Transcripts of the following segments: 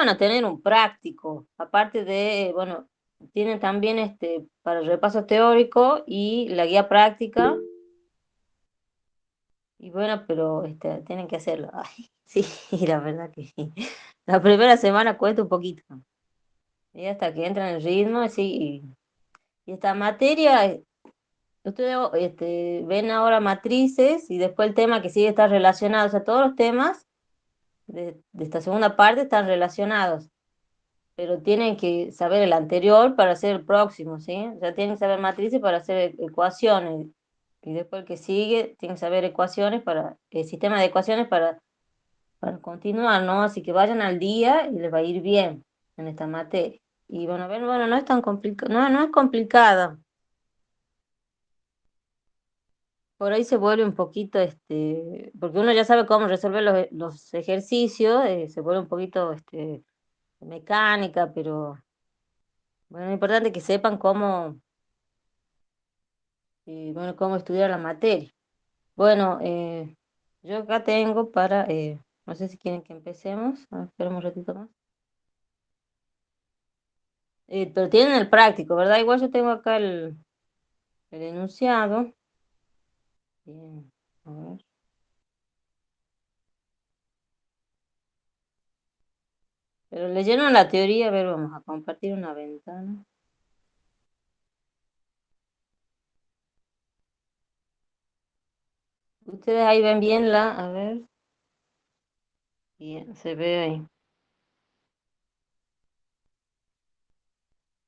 van a tener un práctico, aparte de, bueno, tienen también para el repaso teórico y la guía práctica, y bueno, pero tienen que hacerlo. Ay, sí, la verdad que sí. La primera semana cuesta un poquito, y hasta que entran en el ritmo, sí, y esta materia, ustedes ven ahora matrices y después el tema que sigue está relacionado, o sea, todos los temas de esta segunda parte están relacionados, pero tienen que saber el anterior para hacer el próximo, ¿sí? O sea, tienen que saber matrices para hacer ecuaciones, y después el que sigue tienen que saber ecuaciones para, el sistema de ecuaciones para continuar, ¿no? Así que vayan al día y les va a ir bien en esta materia. Y bueno, a ver, bueno, no es tan complicado, no, no es complicada. Por ahí se vuelve un poquito, porque uno ya sabe cómo resolver los ejercicios, se vuelve un poquito, mecánica, pero bueno, lo importante es que sepan bueno, cómo estudiar la materia. Bueno, yo acá tengo no sé si quieren que empecemos, esperemos un ratito más. Pero tienen el práctico, ¿verdad? Igual yo tengo acá el enunciado. Bien, a ver. Pero leyeron la teoría, a ver, vamos a compartir una ventana. Ustedes ahí ven bien a ver, bien, se ve ahí.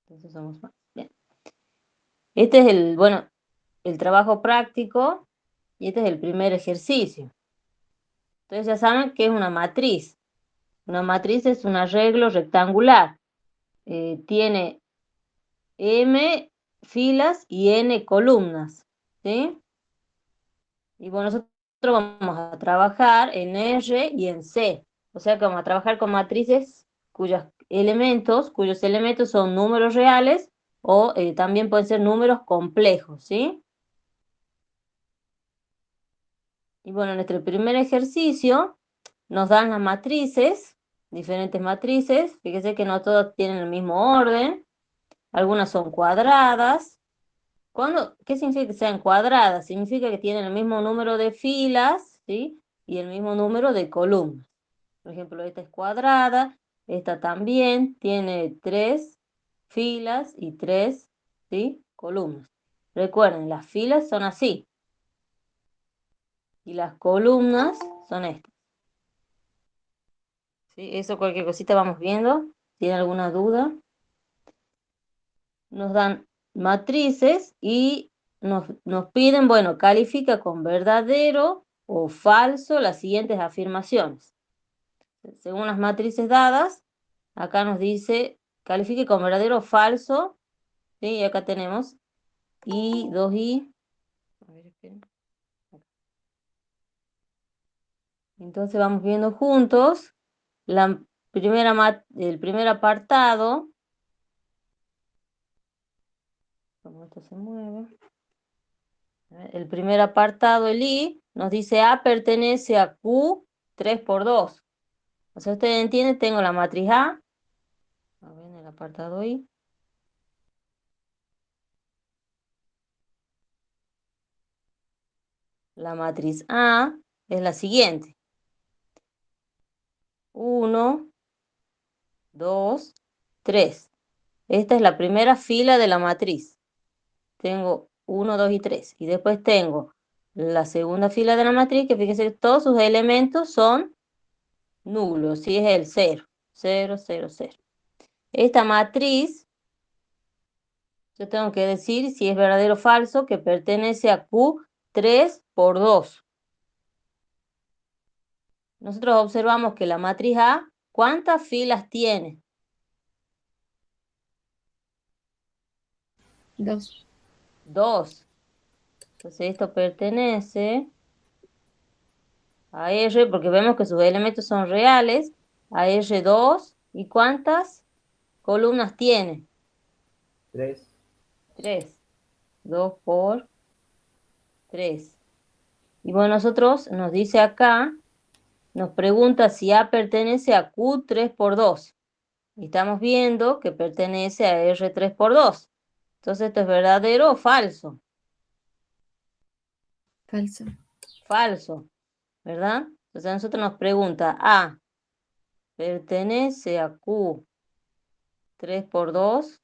Entonces somos más. Bien. Este es bueno, el trabajo práctico y este es el primer ejercicio. Entonces ya saben que es una matriz. Una matriz es un arreglo rectangular. Tiene M filas y N columnas, ¿sí? Y bueno, nosotros vamos a trabajar en R y en C. O sea que vamos a trabajar con matrices cuyos elementos son números reales o también pueden ser números complejos, ¿sí? Y bueno, en nuestro primer ejercicio nos dan las matrices, diferentes matrices. Fíjense que no todas tienen el mismo orden. Algunas son cuadradas. ¿Qué significa que sean cuadradas? Significa que tienen el mismo número de filas, ¿sí? Y el mismo número de columnas. Por ejemplo, esta es cuadrada, esta también tiene tres filas y tres, ¿sí? Columnas. Recuerden, las filas son así y las columnas son estas. ¿Sí? Eso cualquier cosita vamos viendo. ¿Tiene alguna duda? Nos dan matrices y nos piden, bueno, califica con verdadero o falso las siguientes afirmaciones. Según las matrices dadas, acá nos dice califique con verdadero o falso, ¿sí? Y acá tenemos I, 2I. A ver, esperen. Entonces vamos viendo juntos el primer apartado, como esto se mueve. El primer apartado, el I, nos dice A pertenece a Q 3 por 2. O sea, ustedes entienden, tengo la matriz A ver, en el apartado I. La matriz A es la siguiente. 1, 2, 3. Esta es la primera fila de la matriz. Tengo 1, 2 y 3. Y después tengo la segunda fila de la matriz, que fíjense que todos sus elementos son nulos, si es el 0, 0, 0, 0. Esta matriz, yo tengo que decir si es verdadero o falso, que pertenece a Q 3 por 2. Nosotros observamos que la matriz A, ¿cuántas filas tiene? Dos. Dos. Entonces esto pertenece a R, porque vemos que sus elementos son reales, a R2. ¿Y cuántas columnas tiene? Tres. Tres. 2 por 3. Y bueno, nosotros nos dice acá, nos pregunta si A pertenece a Q 3 por 2. Y estamos viendo que pertenece a R3 por 2. Entonces, ¿esto es verdadero o falso? Falso. Falso, ¿verdad? Entonces, a nosotros nos pregunta, A, ¿pertenece a Q 3 por 2?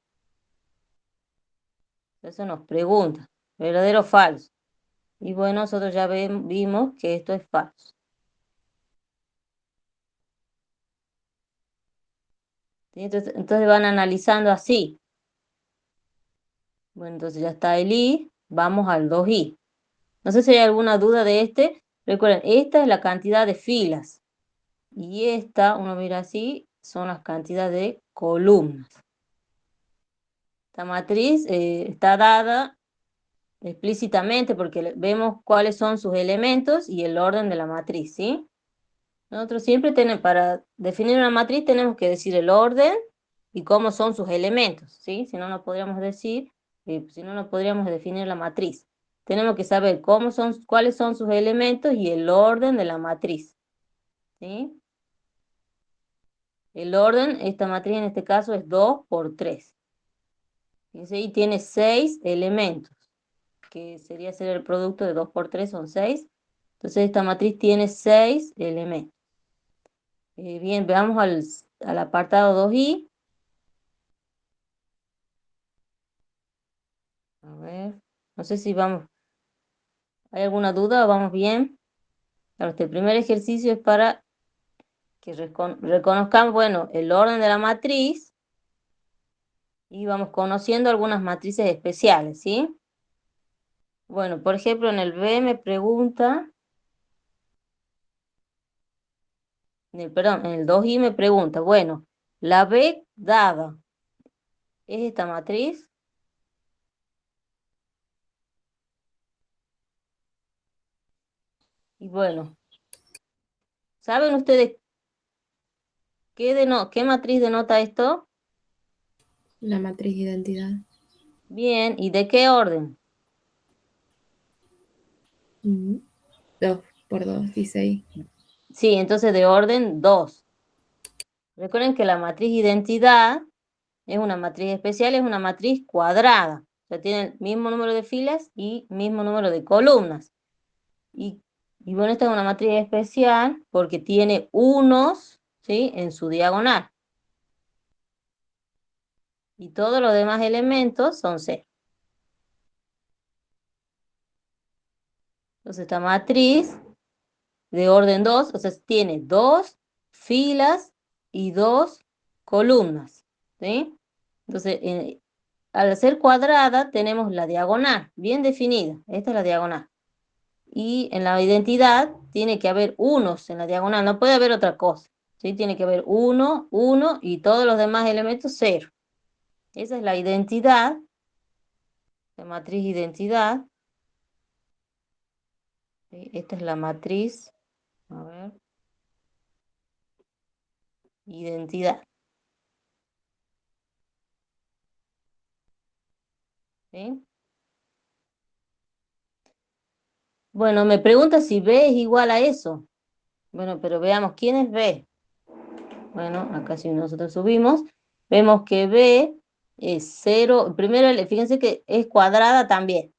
Eso nos pregunta, ¿verdadero o falso? Y bueno, nosotros ya vimos que esto es falso. ¿Sí? Entonces van analizando así. Bueno, entonces ya está el I, vamos al 2i. No sé si hay alguna duda de este. Recuerden, esta es la cantidad de filas. Y esta, uno mira así, son las cantidades de columnas. Esta matriz está dada explícitamente porque vemos cuáles son sus elementos y el orden de la matriz, ¿sí? Nosotros siempre tenemos, para definir una matriz tenemos que decir el orden y cómo son sus elementos, ¿sí? Si no, no podríamos decir, si no, no podríamos definir la matriz. Tenemos que saber cómo son, cuáles son sus elementos y el orden de la matriz, ¿sí? El orden, esta matriz en este caso es 2 por 3. Fíjense, y tiene 6 elementos, que sería ser el producto de 2 por 3 son 6. Entonces esta matriz tiene 6 elementos. Bien, veamos al apartado 2i. A ver, no sé si vamos, ¿hay alguna duda o vamos bien? Claro, este primer ejercicio es para que reconozcamos, bueno, el orden de la matriz y vamos conociendo algunas matrices especiales, ¿sí? Bueno, por ejemplo, en el B me pregunta, perdón, en el 2i me pregunta, bueno, la B dada, ¿es esta matriz? Y bueno, ¿saben ustedes qué matriz denota esto? La matriz de identidad. Bien, ¿y de qué orden? 2 por 2 dice ahí. Sí, entonces de orden 2. Recuerden que la matriz identidad es una matriz especial, es una matriz cuadrada. O sea, tiene el mismo número de filas y mismo número de columnas. Y, y bueno, esta es una matriz especial porque tiene unos, ¿sí?, en su diagonal. Y todos los demás elementos son cero. Entonces esta matriz de orden 2, o sea, tiene 2 filas y 2 columnas, ¿sí? Entonces, al ser cuadrada, tenemos la diagonal bien definida. Esta es la diagonal. Y en la identidad tiene que haber unos en la diagonal, no puede haber otra cosa, ¿sí? Tiene que haber uno, uno y todos los demás elementos cero. Esa es la identidad, la matriz identidad. ¿Sí? Esta es la matriz, a ver, identidad. ¿Sí? Bueno, me pregunta si B es igual a eso. Bueno, pero veamos, ¿quién es B? Bueno, acá si nosotros subimos, vemos que B es 0. Primero, fíjense que es cuadrada también.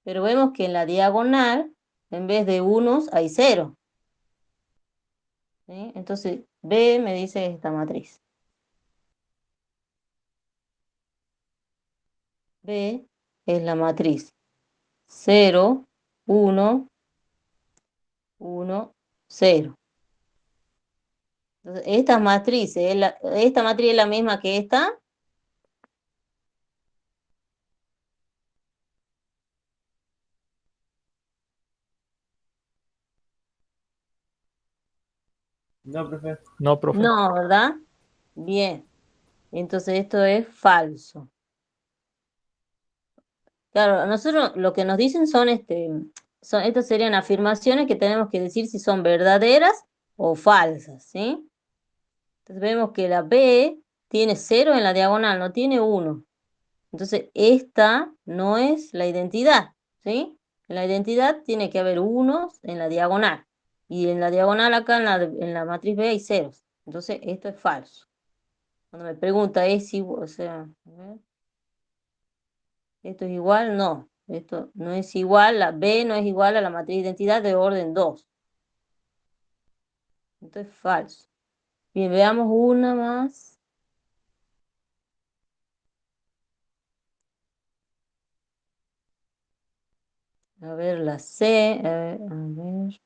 Pero vemos que en la diagonal, en vez de unos, hay 0. ¿Sí? Entonces, B me dice esta matriz. B es la matriz 0, 1, 1, 0. Entonces, esta matriz es la misma que esta. No, profe. No, profe. No, ¿verdad? Bien. Entonces, esto es falso. Claro, nosotros lo que nos dicen estas serían afirmaciones que tenemos que decir si son verdaderas o falsas, ¿sí? Entonces vemos que la B tiene 0 en la diagonal, no tiene 1. Entonces esta no es la identidad, ¿sí? En la identidad tiene que haber unos en la diagonal. Y en la diagonal acá en la matriz B hay ceros. Entonces, esto es falso. Cuando me pregunta, ¿es igual? O sea, a ver, ¿esto es igual? No. Esto no es igual, la B no es igual a la matriz de identidad de orden 2. Esto es falso. Bien, veamos una más. A ver, la C. A ver.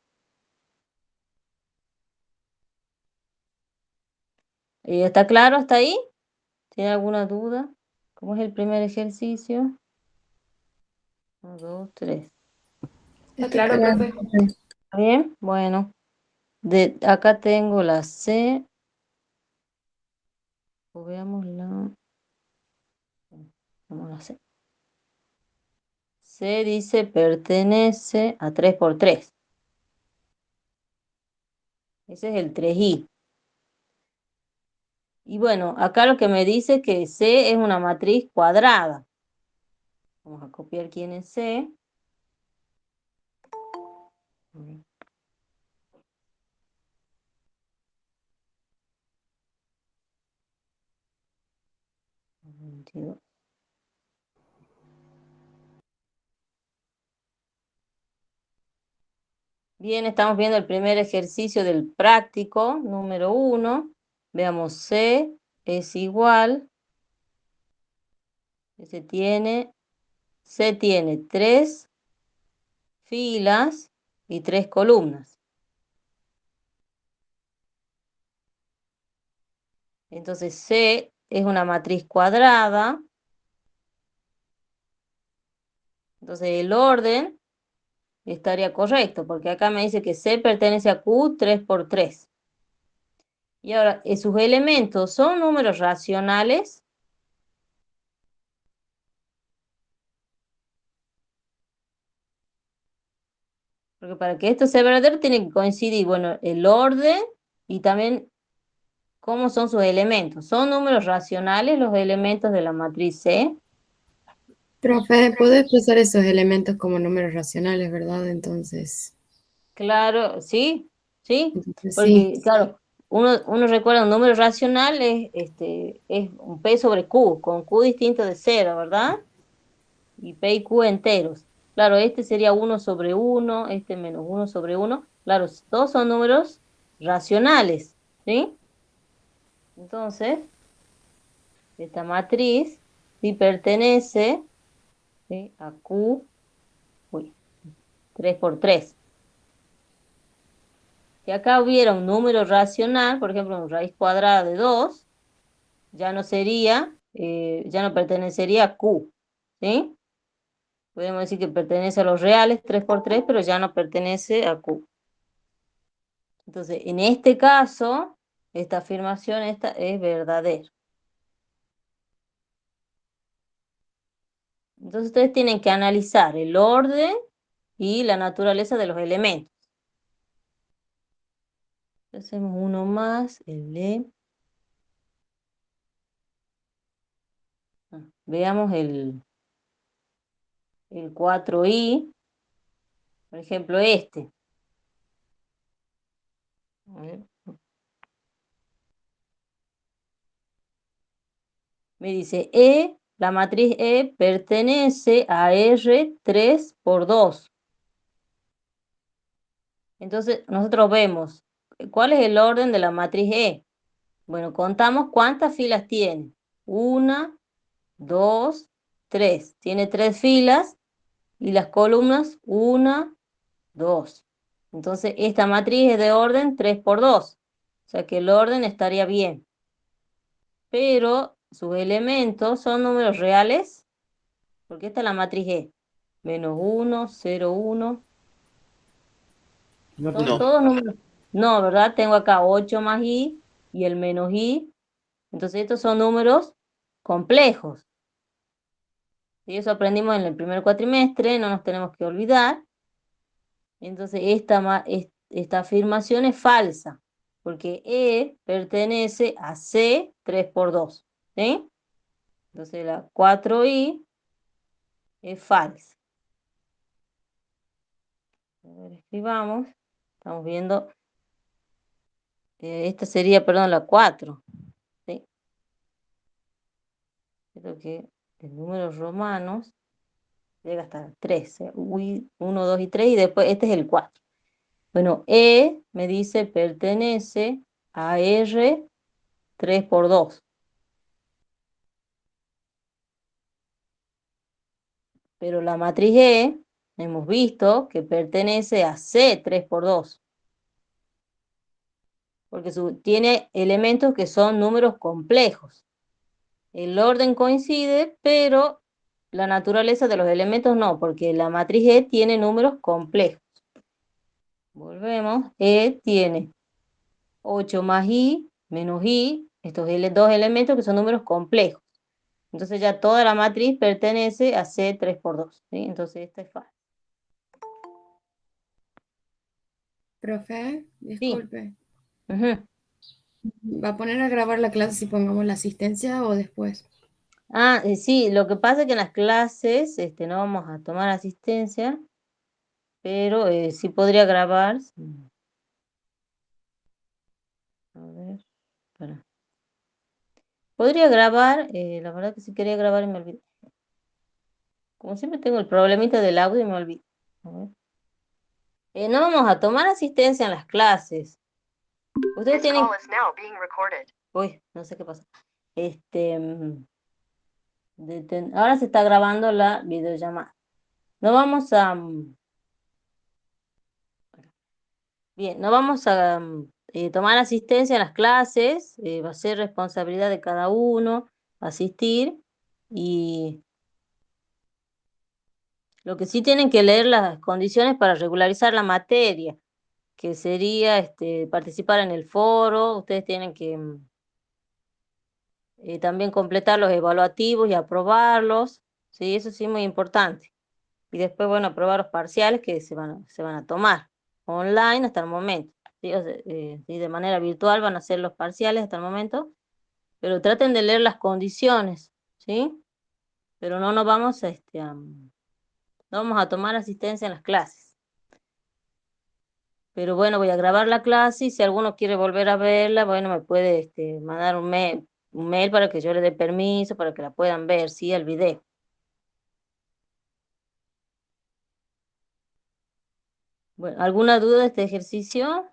¿Está claro hasta ahí? ¿Tiene alguna duda? ¿Cómo es el primer ejercicio? 1, 2, 3. Está Está claro, claro, profe. profe. ¿Está bien? Bueno. Acá tengo la C. O veamos veamos la C. C dice pertenece a 3 por 3. Ese es el 3i. Y bueno, acá lo que me dice es que C es una matriz cuadrada. Vamos a copiar quién es C. Mm, 22. Bien, estamos viendo el primer ejercicio del práctico, número 1. Veamos, C es igual. C tiene 3 filas y 3 columnas. Entonces, C es una matriz cuadrada. Entonces, el orden estaría correcto, porque acá me dice que C pertenece a Q 3 por 3. Y ahora, sus elementos son números racionales. Porque para que esto sea verdadero tiene que coincidir, bueno, el orden y también cómo son sus elementos. ¿Son números racionales los elementos de la matriz C? Profe, puedo expresar esos elementos como números racionales, ¿verdad? Claro, sí, sí. Sí, Porque, claro, uno recuerda un número racional es un P sobre Q, con Q distinto de cero, ¿verdad? Y P y Q enteros. Claro, este sería 1 sobre 1, este -1 sobre 1. Claro, todos son números racionales, ¿sí? Entonces, esta matriz sí pertenece, ¿sí?, a Q, uy, 3 por 3. Si acá hubiera un número racional, por ejemplo, una raíz cuadrada de 2, ya no pertenecería a Q, ¿sí? Podemos decir que pertenece a los reales 3 por 3, pero ya no pertenece a Q. Entonces, en este caso, esta afirmación es verdadera. Entonces, ustedes tienen que analizar el orden y la naturaleza de los elementos. Hacemos uno más, el de... Veamos el 4i, por ejemplo, este. A ver. Me dice la matriz E pertenece a R 3 por 2. Entonces, nosotros vemos, ¿cuál es el orden de la matriz E? Bueno, contamos cuántas filas tiene. 1, 2, 3. Tiene 3 filas y las columnas 1, 2. Entonces, esta matriz es de orden 3 por 2. O sea que el orden estaría bien. Pero sus elementos son números reales, porque esta es la matriz E. -1, 0, 1. No, Son profe. todos números. No, ¿verdad? Tengo acá 8 más i y el menos i. Entonces, estos son números complejos. Y eso aprendimos en el primer cuatrimestre, no nos tenemos que olvidar. Entonces, esta afirmación es falsa, porque E pertenece a C 3 por 2. ¿Sí? Entonces, la 4i es falsa. A ver, escribamos. Estamos viendo esta sería, perdón, la 4. ¿Sí? Creo que en números romanos llega hasta 13. 1, 2 y 3, y después este es el 4. Bueno, E me dice pertenece a R 3 por 2. Pero la matriz E hemos visto que pertenece a C 3 por 2. Porque tiene elementos que son números complejos. El orden coincide, pero la naturaleza de los elementos no, porque la matriz E tiene números complejos. Volvemos. E tiene 8 más I menos I, estos dos elementos que son números complejos. Entonces ya toda la matriz pertenece a C 3 por 2. ¿Sí? Entonces esta es fácil. Profe, Sí. disculpe. Ujú. ¿Va a poner a grabar la clase si pongamos la asistencia o después? Sí, lo que pasa es que en las clases no vamos a tomar asistencia, pero sí podría grabar. A ver, espera. Podría grabar, la verdad que sí quería grabar y me olvidé. Como siempre tengo el problemita del audio y me olvido. A ver. No vamos a tomar asistencia en las clases. Ustedes tienen... Uy, no sé qué pasa. Ahora se está grabando la videollamada. No vamos a... Bien, no vamos a tomar asistencia en las clases. Va a ser responsabilidad de cada uno asistir. Y lo que sí tienen que leer las condiciones para regularizar la materia, que sería participar en el foro. Ustedes tienen que también completar los evaluativos y aprobarlos. Sí, eso sí es muy importante. Y después, bueno, aprobar los parciales que se van a tomar online hasta el momento. ¿Sí? O sea, sí, de manera virtual van a ser los parciales hasta el momento, pero traten de leer las condiciones, ¿sí? Pero no nos vamos no vamos a tomar asistencia en las clases. Pero bueno, voy a grabar la clase y si alguno quiere volver a verla, bueno, me puede mandar un mail para que yo le dé permiso, para que la puedan ver, ¿sí? El video. Bueno, ¿alguna duda de este ejercicio?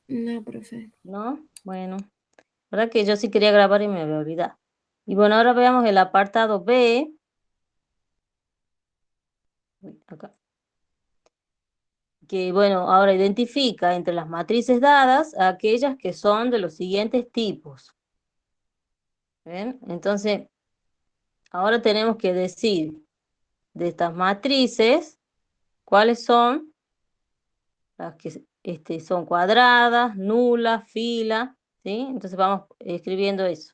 No, profe. ¿No? Bueno, la verdad que yo sí quería grabar y me había olvidado. Y bueno, ahora veamos el apartado B. Uy, acá. Que bueno, ahora identifica entre las matrices dadas a aquellas que son de los siguientes tipos. ¿Ven? Entonces, ahora tenemos que decir de estas matrices cuáles son las que son cuadradas, nulas, fila, ¿sí? Entonces vamos escribiendo eso.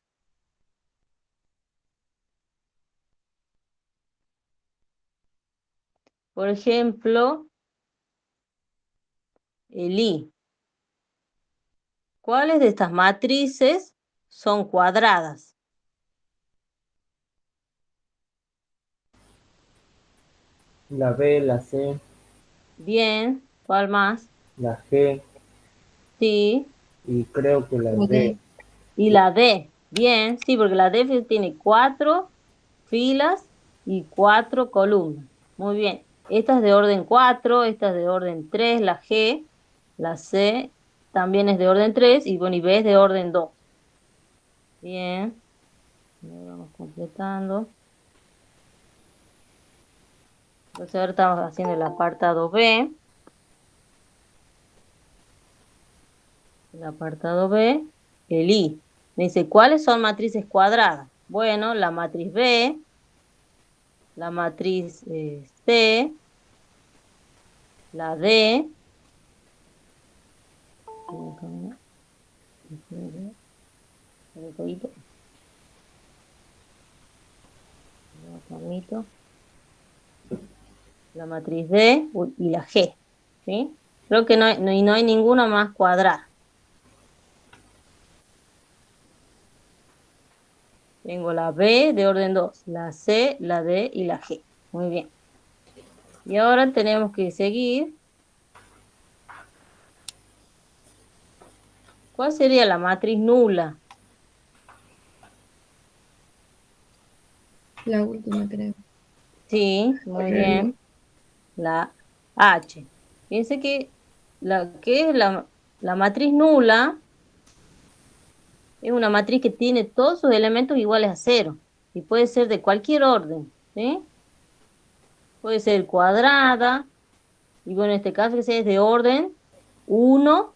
Por ejemplo, el I. ¿Cuáles de estas matrices son cuadradas? La B, la C, Bien, ¿cuál más? la G Sí, y creo que la La D. D. y la D. Bien, sí, porque la D tiene 4 filas y 4 columnas. Muy bien. Esta es de orden 4, esta es de orden 3, la G, la C también es de orden 3 y bueno, y B es de orden 2. Bien, ahí vamos completando. Entonces ahora estamos haciendo el apartado B. El apartado B, el I. Me dice, ¿cuáles son matrices cuadradas? Bueno, la matriz B, la matriz C, la D, la matriz D y la G. ¿Sí? Creo que no hay ninguna más cuadrada. Tengo la B de orden 2, la C, la D y la G. Muy bien. Y ahora tenemos que seguir ¿Cuál sería la matriz nula? La última, creo. Sí, muy bien. La H. Fíjense que la matriz nula es una matriz que tiene todos sus elementos iguales a cero y puede ser de cualquier orden, ¿sí? Puede ser cuadrada, y bueno, en este caso que sea es de orden 1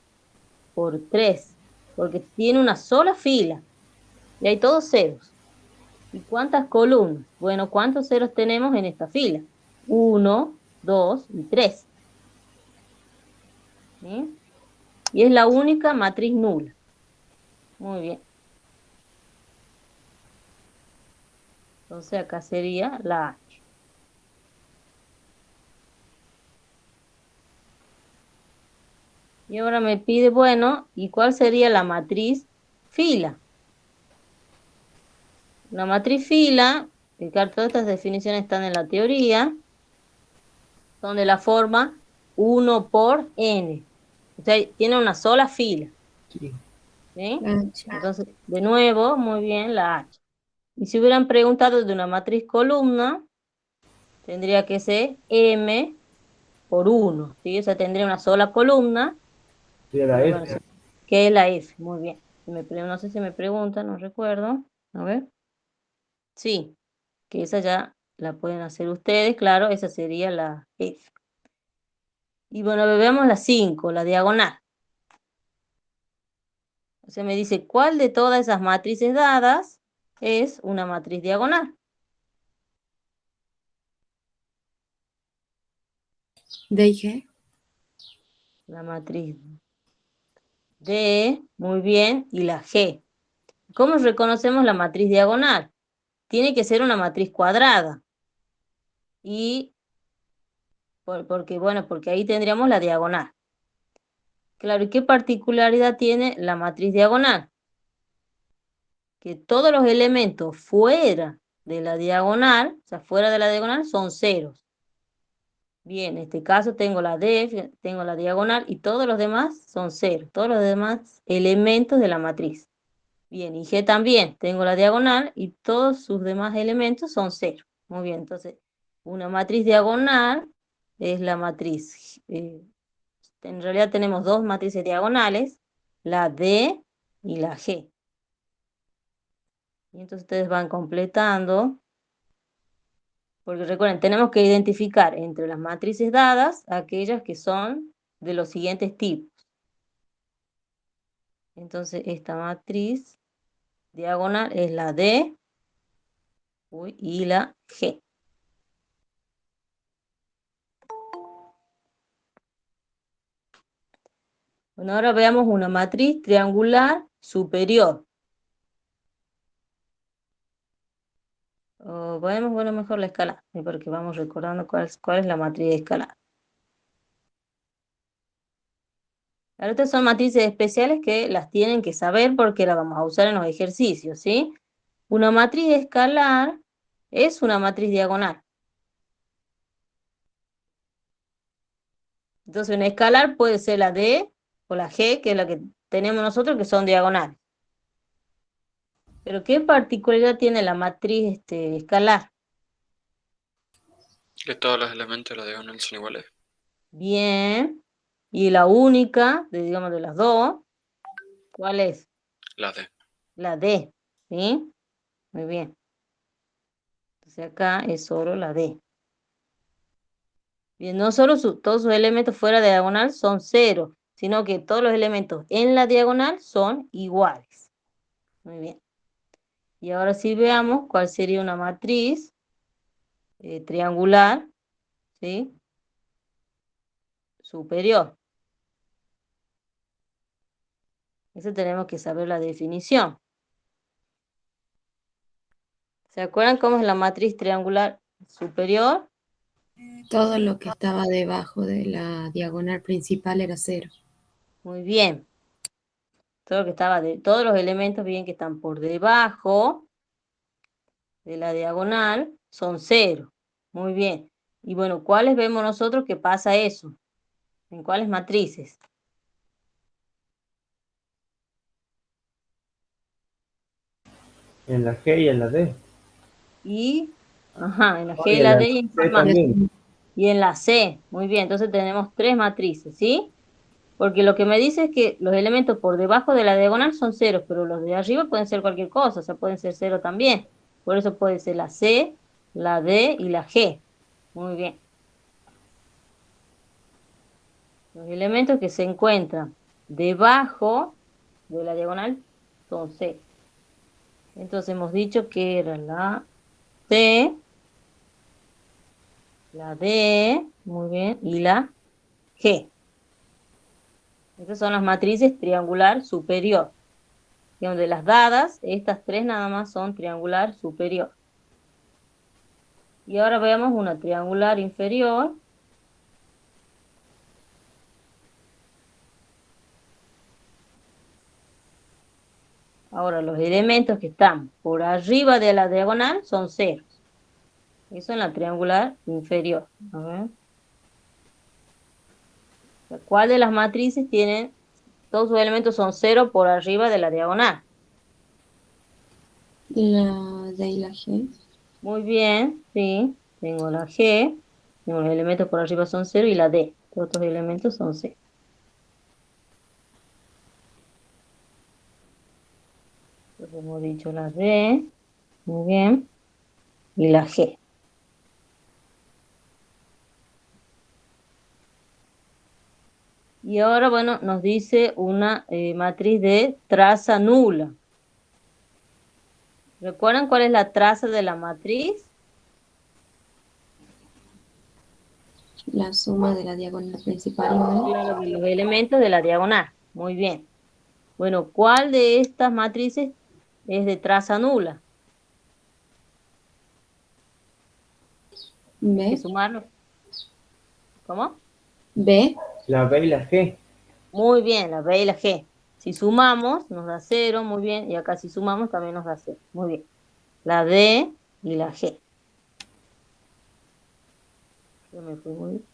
por 3, porque tiene una sola fila y hay todos ceros. ¿Y cuántas columnas? Bueno, ¿cuántos ceros tenemos en esta fila? 1, 2 y 3. ¿Sí? Y es la única matriz nula. Muy bien. Entonces acá sería la H. Y ahora me pide, bueno, ¿y cuál sería la matriz fila? La matriz fila, que claro, todas estas definiciones están en la teoría, son de la forma 1 por n. O sea, tiene una sola fila. Sí. ¿Sí? H. Entonces, de nuevo, muy bien, la H. Y si hubieran preguntado de una matriz columna, tendría que ser m por 1, ¿sí? O sea, tendría una sola columna, Sí, la y bueno, F. que es la F, muy bien. No sé si me preguntan, no recuerdo. A ver. Sí, que esa ya la pueden hacer ustedes, claro, esa sería la F. Y bueno, veamos la 5, la diagonal. O sea, me dice, ¿cuál de todas esas matrices dadas es una matriz diagonal? D y G. La matriz D, muy bien, y la G. ¿Cómo reconocemos la matriz diagonal? Tiene que ser una matriz cuadrada. Y porque, bueno, porque ahí tendríamos la diagonal. Claro, ¿y qué particularidad tiene la matriz diagonal? Que todos los elementos fuera de la diagonal, o sea, fuera de la diagonal, son ceros. Bien, en este caso tengo la D, tengo la diagonal y todos los demás son ceros, todos los demás elementos de la matriz. Bien, y G también, tengo la diagonal y todos sus demás elementos son cero. Muy bien, entonces, una matriz diagonal es la matriz. En realidad tenemos dos matrices diagonales, la D y la G. Y entonces ustedes van completando, porque recuerden, tenemos que identificar entre las matrices dadas aquellas que son de los siguientes tipos. Entonces, esta matriz diagonal es la D y la G. Bueno, ahora veamos una matriz triangular superior. Podemos ver mejor la escala, porque vamos recordando cuál es la matriz escalar. Ahora estas son matrices especiales que las tienen que saber porque las vamos a usar en los ejercicios, ¿sí? Una matriz escalar es una matriz diagonal. Entonces, una escalar puede ser la D o la G, que es la que tenemos nosotros, que son diagonales. Pero ¿qué particularidad tiene la matriz escalar? Que todos los elementos de la diagonal son iguales. Bien. Y la única, digamos, de las dos, ¿cuál es? La D. La D, ¿sí? Muy bien. Entonces acá es solo la D. Bien, no solo todos sus elementos fuera de diagonal son cero, sino que todos los elementos en la diagonal son iguales. Muy bien. Y ahora sí veamos cuál sería una matriz triangular, ¿sí? Superior. Eso tenemos que saber la definición. ¿Se acuerdan cómo es la matriz triangular superior? Todo lo que estaba debajo de la diagonal principal era cero. Muy bien. Todos los elementos bien que están por debajo de la diagonal son cero. Muy bien. Y bueno, ¿cuáles vemos nosotros que pasa eso? ¿En cuáles matrices? En la G y en la D. Y, ajá, en la G Y y en la la D y en C cuál más. también. Y en la C, muy bien, entonces tenemos tres matrices, ¿sí? Porque lo que me dice es que los elementos por debajo de la diagonal son ceros, pero los de arriba pueden ser cualquier cosa, o sea, pueden ser cero también. Por eso puede ser la C, la D y la G. Muy bien. Los elementos que se encuentran debajo de la diagonal son C. Entonces hemos dicho que era la C, la D, muy bien, y la G. Estas son las matrices triangular superior. Y donde las dadas, estas tres nada más son triangular superior. Y ahora veamos una triangular inferior. Ahora los elementos que están por arriba de la diagonal son ceros. Eso en la triangular inferior. A ver. ¿Cuál de las matrices tiene, todos sus elementos son cero por arriba de la diagonal? La D y la G. Muy bien, sí. Tengo la G, tengo los elementos por arriba son cero y la D. Todos estos elementos son cero. Entonces hemos dicho la D, muy bien, y la G. Y ahora, bueno, nos dice una matriz de traza nula. ¿Recuerdan cuál es la traza de la matriz? La suma de la diagonal principal igual. Claro, de los elementos de la diagonal. Muy bien. Bueno, ¿cuál de estas matrices es de traza nula? Hay que B. sumarlo. ¿Cómo? B. La B y la G. Muy bien, la B y la G. Si sumamos, nos da cero, muy bien. Y acá si sumamos, también nos da cero. Muy bien. La D y la G. Yo me fui muy bien.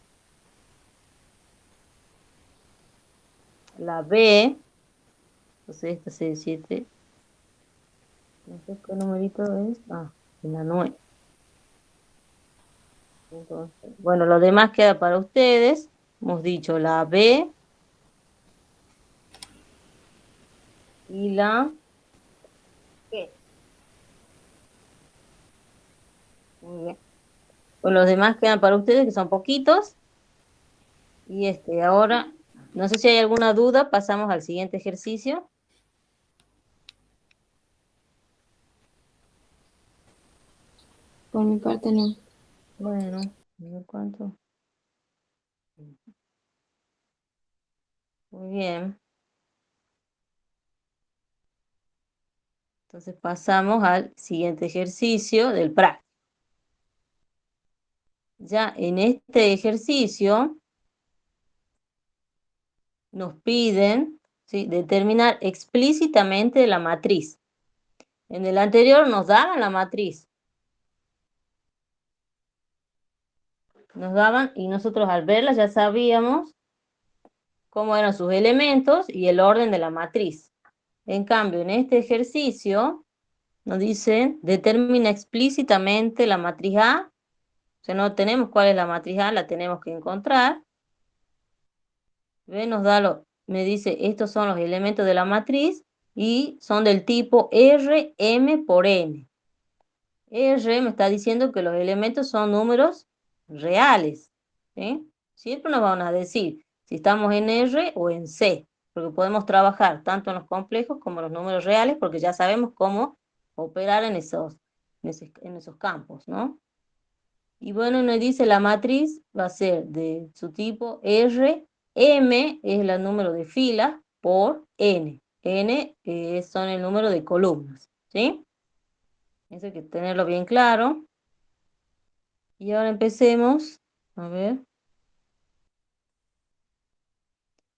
La B, entonces esta es 7. No sé qué numerito es. Ah, la 9. Entonces, bueno, lo demás queda para ustedes. Hemos dicho la B y la G. Muy bien. Bueno, los demás quedan para ustedes, que son poquitos. Y ahora, no sé si hay alguna duda, pasamos al siguiente ejercicio. Por mi parte no. Bueno, a ver cuánto. Muy bien. Entonces pasamos al siguiente ejercicio del práctico. Ya en este ejercicio nos piden, ¿sí?, determinar explícitamente la matriz. En el anterior nos daban la matriz. Nos daban y nosotros al verla ya sabíamos cómo eran sus elementos y el orden de la matriz. En cambio, en este ejercicio nos dicen, determina explícitamente la matriz A. O sea, no tenemos cuál es la matriz A, la tenemos que encontrar. ¿Ve? Me dice, estos son los elementos de la matriz y son del tipo R, M por N. R me está diciendo que los elementos son números reales, ¿sí? Siempre nos van a decir si estamos en R o en C, porque podemos trabajar tanto en los complejos como en los números reales, porque ya sabemos cómo operar en esos campos, ¿no? Y bueno, nos dice la matriz va a ser de su tipo R, M es el número de filas por N. N son el número de columnas, ¿sí? Eso hay que tenerlo bien claro. Y ahora empecemos. A ver.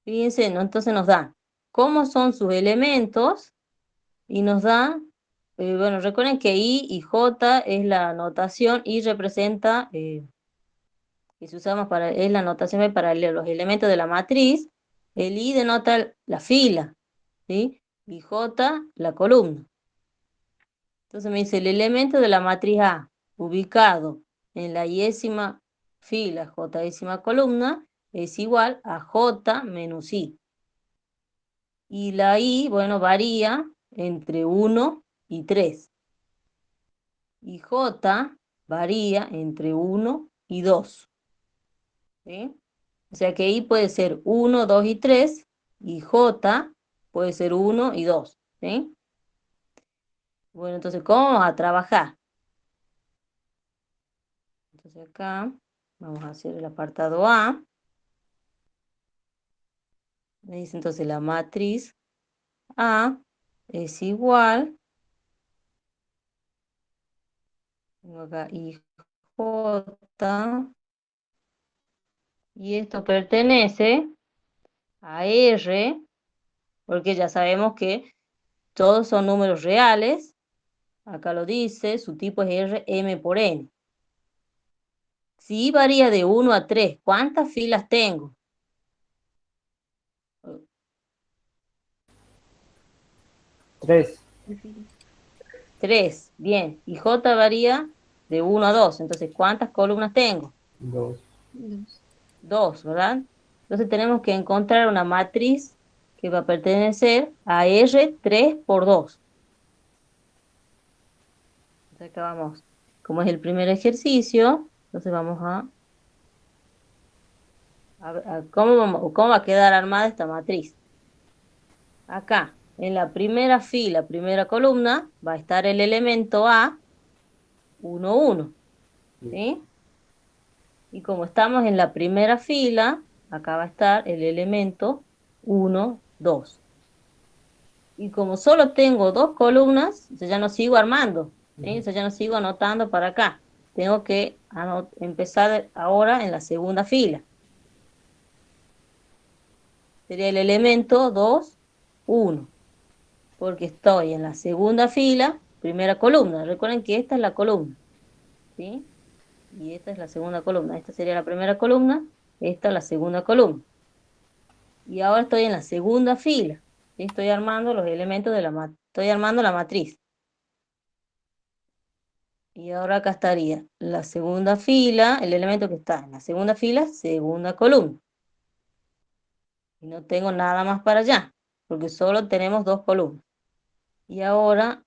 Fíjense, ¿no? Entonces nos da cómo son sus elementos y nos da, bueno, recuerden que I y J es la notación y representa, que se usamos es la notación para los elementos de la matriz. El I denota la fila, ¿sí? Y J la columna. Entonces me dice el elemento de la matriz A ubicado en la yésima fila, j-ésima columna, es igual a J menos I. Y la I, bueno, varía entre 1 y 3. Y J varía entre 1 y 2. ¿Sí? O sea que I puede ser 1, 2 y 3, y J puede ser 1 y 2. ¿Sí? Bueno, entonces, ¿cómo vamos a trabajar? Entonces acá vamos a hacer el apartado A. Me dice entonces la matriz A es igual, tengo acá IJ, y esto pertenece a R, porque ya sabemos que todos son números reales. Acá lo dice, su tipo es R, M por N. Si varía de 1 a 3, ¿cuántas filas tengo? 3. 3, bien. Y J varía de 1 a 2, entonces, ¿cuántas columnas tengo? 2. 2, ¿verdad? Entonces tenemos que encontrar una matriz que va a pertenecer a R 3 por 2. Entonces acá vamos, como es el primer ejercicio, entonces vamos cómo va a quedar armada esta matriz. Acá, en la primera fila, primera columna, va a estar el elemento A, 1, 1, ¿sí? Y como estamos en la primera fila, acá va a estar el elemento 1, 2. Y como solo tengo dos columnas, yo ya no sigo armando, ¿sí? Yo ya no sigo anotando para acá. Tengo que empezar ahora en la segunda fila. Sería el elemento 2, 1, porque estoy en la segunda fila, primera columna. Recuerden que esta es la columna, ¿sí? Y esta es la segunda columna. Esta sería la primera columna, esta es la segunda columna. Y ahora estoy en la segunda fila, ¿sí? Estoy armando los elementos estoy armando la matriz. Y ahora acá estaría la segunda fila, el elemento que está en la segunda fila, segunda columna. Y no tengo nada más para allá, porque solo tenemos dos columnas. Y ahora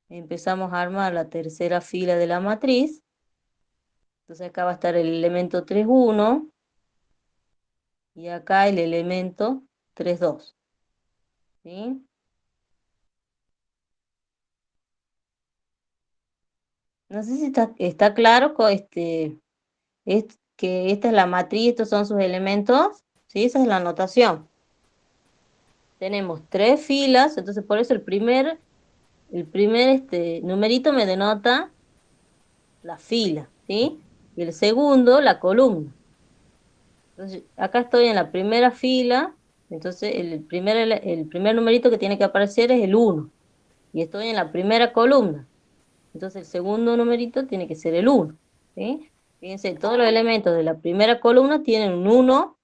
empezamos a armar la tercera fila de la matriz. Entonces acá va a estar el elemento 3, 1, y acá el elemento 3, 2. ¿Sí? No sé si está claro es que esta es la matriz, estos son sus elementos. ¿Sí? Esa es la anotación. Tenemos tres filas, entonces por eso el primer numerito me denota la fila, ¿sí? Y el segundo, la columna. Entonces, acá estoy en la primera fila, entonces el primer numerito que tiene que aparecer es el 1. Y estoy en la primera columna. Entonces el segundo numerito tiene que ser el 1. ¿Sí? Fíjense, todos los elementos de la primera columna tienen un 1.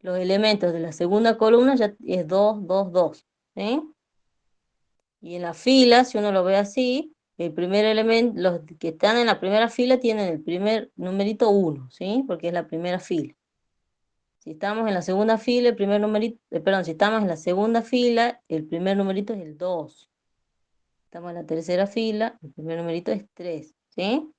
Los elementos de la segunda columna ya es 2, 2, 2. ¿Sí? Y en la fila, si uno lo ve así, el primer elemento, los que están en la primera fila tienen el primer numerito 1, ¿sí? Porque es la primera fila. Si estamos en la segunda fila, el primer numerito, perdón, si estamos en la segunda fila, el primer numerito es el 2. Estamos en la tercera fila, el primer numerito es 3, ¿sí?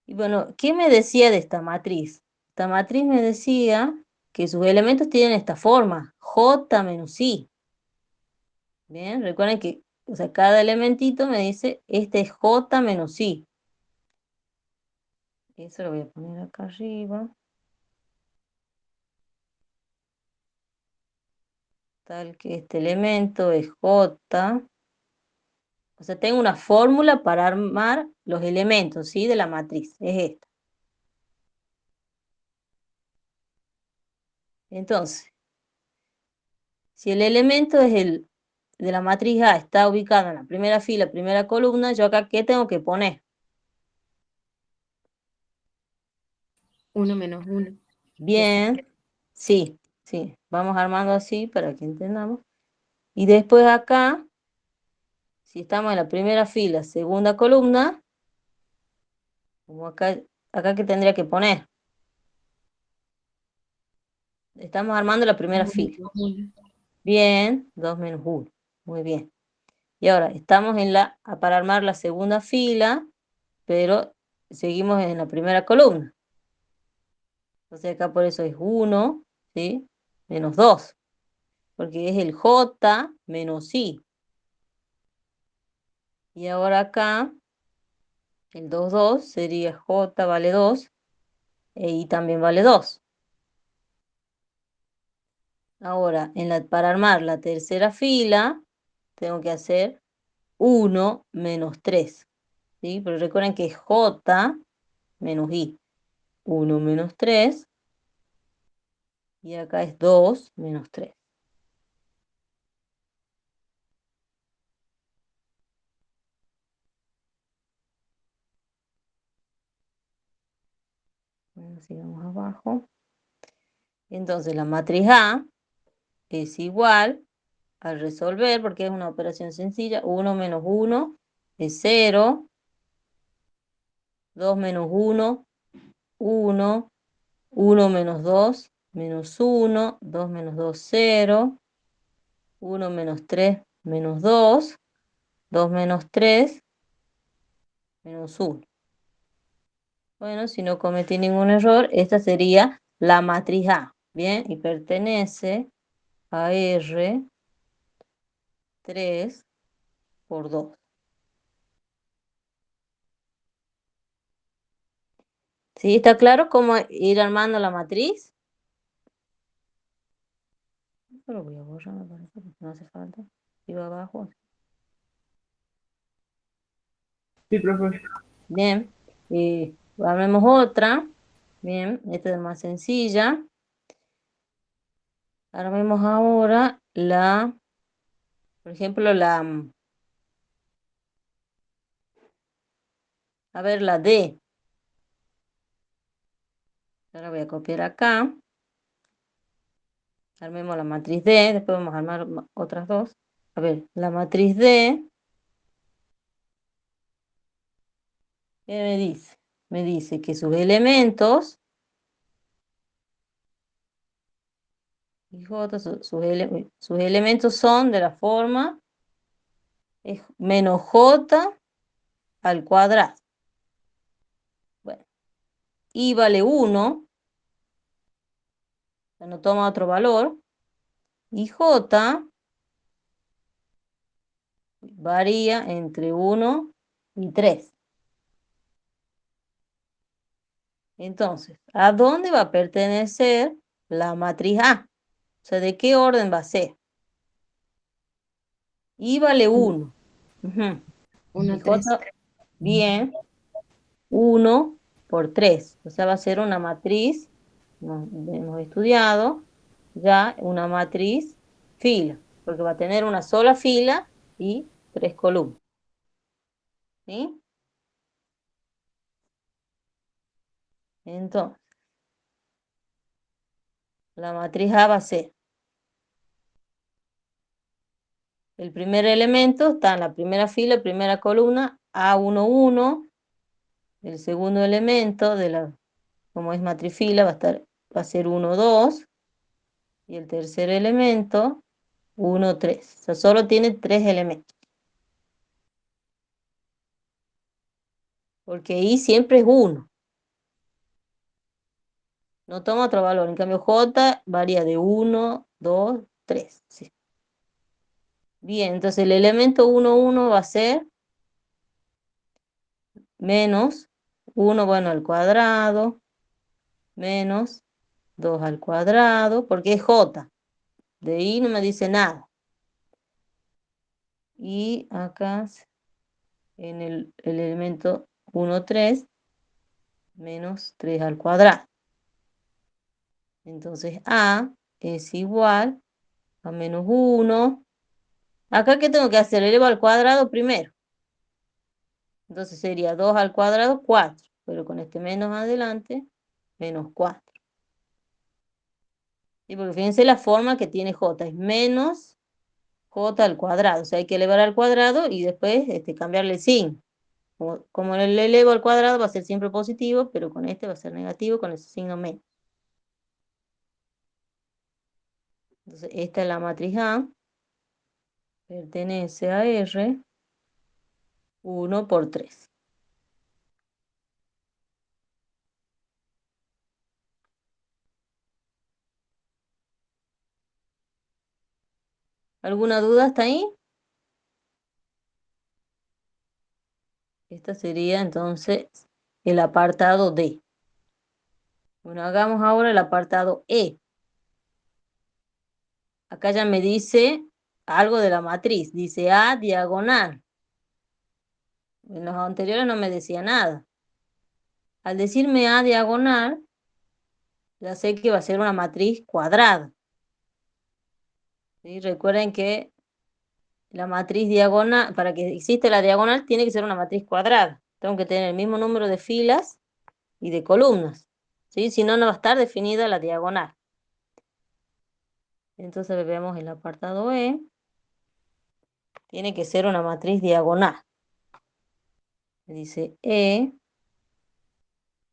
Y bueno, ¿qué me decía de esta matriz? Esta matriz me decía que sus elementos tienen esta forma, J menos I. Bien, recuerden que, o sea, cada elementito me dice, este es J menos I. Eso lo voy a poner acá arriba. Tal que este elemento es J. O sea, tengo una fórmula para armar los elementos, ¿sí? De la matriz. Es esta. Entonces, si el elemento es el de la matriz A está ubicado en la primera fila, primera columna, yo acá, ¿qué tengo que poner? 1 menos 1. Bien, sí, sí, vamos armando así para que entendamos. Y después acá, si estamos en la primera fila, segunda columna, como acá que tendría que poner. Estamos armando la primera fila. Bien, 2 menos 1. Muy bien. Y ahora estamos para armar la segunda fila, pero seguimos en la primera columna. Entonces acá por eso es 1, ¿sí? Menos 2, porque es el J menos I. Y ahora acá, el 2, 2 sería J vale 2, e I también vale 2. Ahora, para armar la tercera fila, tengo que hacer 1 menos 3, ¿sí? Pero recuerden que es J menos I. 1 menos 3, y acá es 2 menos 3. Bueno, sigamos abajo. Entonces, la matriz A es igual, al resolver, porque es una operación sencilla, 1 menos 1 es 0, 2 menos 1, 1, 1 menos 2, menos 1, 2 menos 2, 0, 1 menos 3, menos 2, 2 menos 3, menos 1. Bueno, si no cometí ningún error, esta sería la matriz A, ¿bien? Y pertenece a R 3 por 2. ¿Sí? ¿Está claro cómo ir armando la matriz? Yo lo voy a borrar, me parece, porque no hace falta. Sigo abajo. Sí, profe. Bien. Armemos otra. Bien, esta es más sencilla. Armemos ahora por ejemplo, a ver, la D. Ahora voy a copiar acá. Armemos la matriz D, después vamos a armar otras dos. A ver, la matriz D, ¿qué me dice? Me dice que sus elementos, sus elementos son de la forma es menos J al cuadrado. Bueno, I vale 1, no toma otro valor, y J varía entre 1 y 3. Entonces, ¿a dónde va a pertenecer la matriz A? O sea, ¿de qué orden va a ser? I vale 1. Y 1, 3. J, bien, 1 por 3. O sea, va a ser una matriz, hemos estudiado ya una matriz fila, porque va a tener una sola fila y 3 columnas. ¿Sí? Entonces, la matriz A va a ser el primer elemento, está en la primera fila, primera columna, A1, 1. El segundo elemento, como es matriz fila, va a ser 1, 2. Y el tercer elemento, 1, 3. O sea, solo tiene 3 elementos. Porque I siempre es 1. No toma otro valor. En cambio, J varía de 1, 2, 3. Sí. Bien, entonces el elemento 1, 1 va a ser menos 1, bueno, al cuadrado, menos 2 al cuadrado, porque es J. De I no me dice nada. Y acá en el elemento 1, 3, menos 3 al cuadrado. Entonces A es igual a menos 1. Acá, ¿qué tengo que hacer? Elevo al cuadrado primero. Entonces sería 2 al cuadrado, 4. Pero con este menos adelante, menos 4. ¿Sí? Porque fíjense la forma que tiene J, es menos J al cuadrado, o sea, hay que elevar al cuadrado y después cambiarle el signo. Como el elevo al cuadrado va a ser siempre positivo, pero con este va a ser negativo con ese signo menos. Entonces, esta es la matriz A, pertenece a R, 1 por 3. ¿Alguna duda hasta ahí? Esta sería entonces el apartado D. Bueno, hagamos ahora el apartado E. Acá ya me dice algo de la matriz. Dice A diagonal. En los anteriores no me decía nada. Al decirme A diagonal, ya sé que va a ser una matriz cuadrada. ¿Sí? Recuerden que la matriz diagonal, para que exista la diagonal, tiene que ser una matriz cuadrada. Tengo que tener el mismo número de filas y de columnas. ¿Sí? Si no, no va a estar definida la diagonal. Entonces vemos el apartado E. Tiene que ser una matriz diagonal. Dice E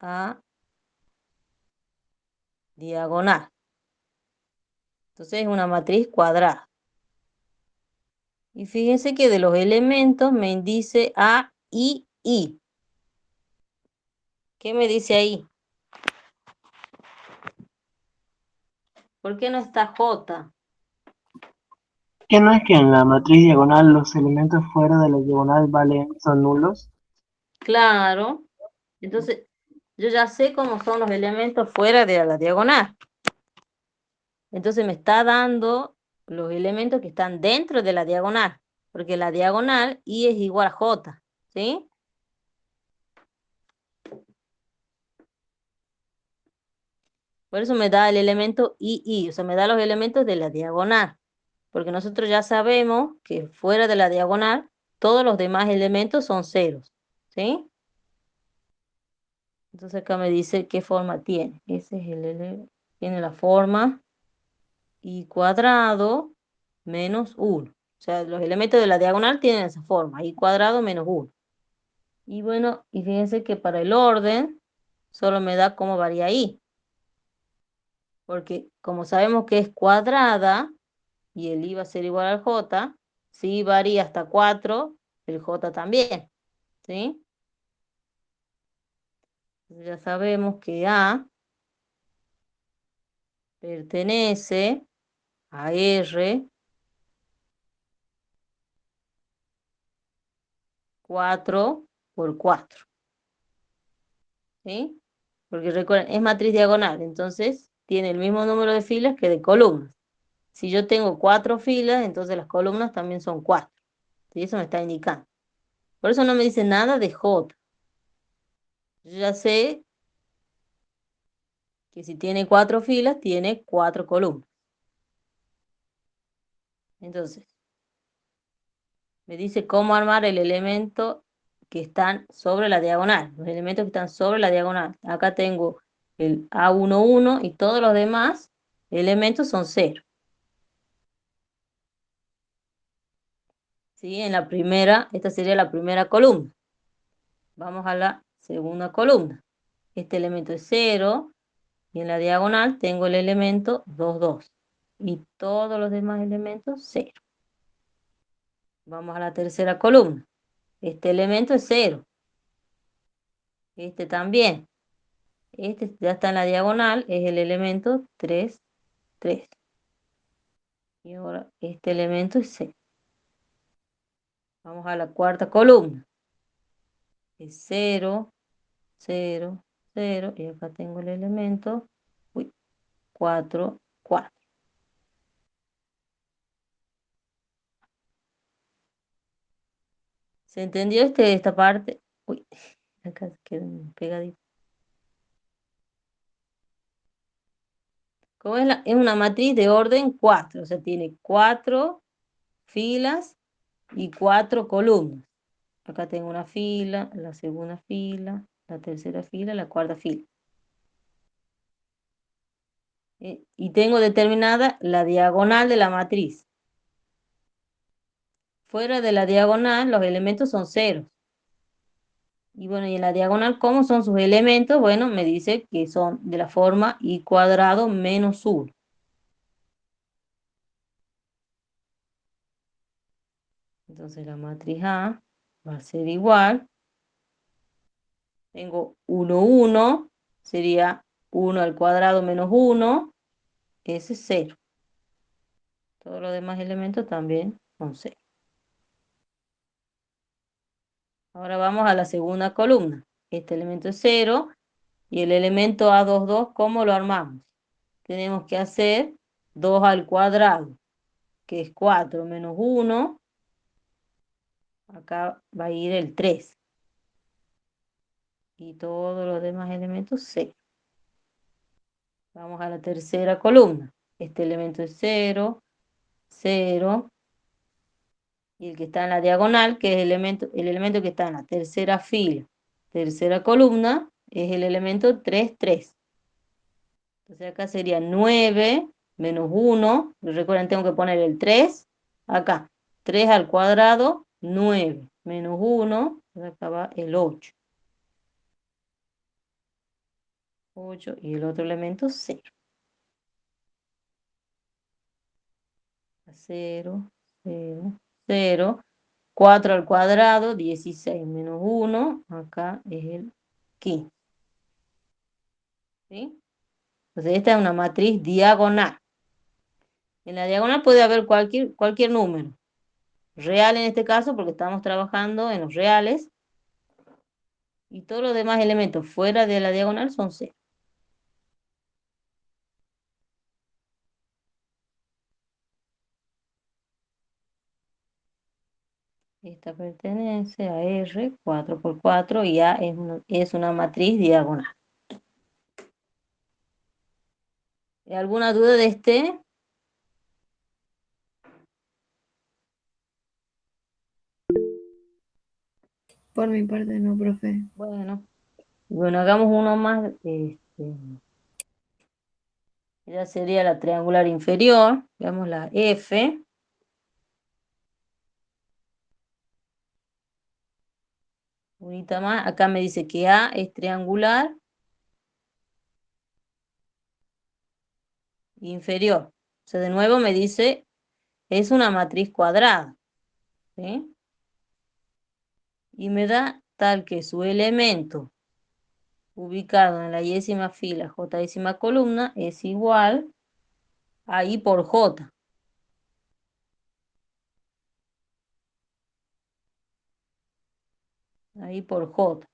a diagonal. Entonces es una matriz cuadrada. Y fíjense que de los elementos me dice A, I, I. ¿Qué me dice ahí? ¿Por qué no está J? ¿Qué no es que en la matriz diagonal los elementos fuera de la diagonal son nulos? Claro. Entonces, yo ya sé cómo son los elementos fuera de la diagonal. Entonces me está dando los elementos que están dentro de la diagonal. Porque la diagonal I es igual a J. ¿Sí? Por eso me da el elemento I, o sea, me da los elementos de la diagonal. Porque nosotros ya sabemos que fuera de la diagonal, todos los demás elementos son ceros. ¿Sí? Entonces acá me dice qué forma tiene. Ese es tiene la forma I cuadrado menos 1. O sea, los elementos de la diagonal tienen esa forma, I cuadrado menos 1. Y bueno, y fíjense que para el orden solo me da cómo varía I. Porque como sabemos que es cuadrada y el I va a ser igual al J, si I varía hasta 4, el J también. ¿Sí? Entonces ya sabemos que A pertenece a R 4 por 4. ¿Sí? Porque recuerden, es matriz diagonal, entonces tiene el mismo número de filas que de columnas. Si yo tengo 4 filas, entonces las columnas también son 4. Y eso me está indicando. Por eso no me dice nada de J. Yo ya sé que si tiene 4 filas, tiene 4 columnas. Entonces, me dice cómo armar el elemento que están sobre la diagonal. Los elementos que están sobre la diagonal. Acá tengo el A11 y todos los demás elementos son 0. ¿Sí? En la primera, esta sería la primera columna. Vamos a la segunda columna. Este elemento es 0 y en la diagonal tengo el elemento 2, 2. Y todos los demás elementos 0. Vamos a la tercera columna. Este elemento es 0. Este también. Este ya está en la diagonal, es el elemento 3, 3. Y ahora este elemento es 0. Vamos a la cuarta columna. Es 0, 0, 0. Y acá tengo el elemento 4, 4. ¿Se entendió esta parte? Uy, acá quedó pegadito. Como es una matriz de orden 4, o sea, tiene 4 filas y 4 columnas. Acá tengo una fila, la segunda fila, la tercera fila, la cuarta fila. Y tengo determinada la diagonal de la matriz. Fuera de la diagonal, los elementos son ceros. Y bueno, y en la diagonal, ¿cómo son sus elementos? Bueno, me dice que son de la forma y cuadrado menos 1. Entonces la matriz A va a ser igual. Tengo 1, 1, sería 1 al cuadrado menos 1, ese es 0. Todos los demás elementos también son 0. Ahora vamos a la segunda columna. Este elemento es 0 y el elemento A22, ¿cómo lo armamos? Tenemos que hacer 2 al cuadrado, que es 4 menos 1. Acá va a ir el 3. Y todos los demás elementos 0. Vamos a la tercera columna. Este elemento es 0, 0. Y el que está en la diagonal, que es el elemento que está en la tercera fila, tercera columna, es el elemento 3, 3. Entonces acá sería 9 menos 1. Recuerden, tengo que poner el 3 acá. 3 al cuadrado, 9 menos 1. Acá va el 8. 8 y el otro elemento 0. 0, 0, 0. 4 al cuadrado, 16 menos 1. Acá es el 15. ¿Sí? Entonces esta es una matriz diagonal. En la diagonal puede haber cualquier número. Real en este caso, porque estamos trabajando en los reales. Y todos los demás elementos fuera de la diagonal son 0. Esta pertenece a R, 4 por 4, y A es una matriz diagonal. ¿Alguna duda de este? Por mi parte no, profe. Bueno, hagamos uno más. Ya sería la triangular inferior. Veamos la F. Unita más. Acá me dice que A es triangular inferior. O sea, de nuevo me dice, es una matriz cuadrada. ¿Sí? Y me da tal que su elemento ubicado en la yésima fila, j columna, es igual a I por J. Ahí por J.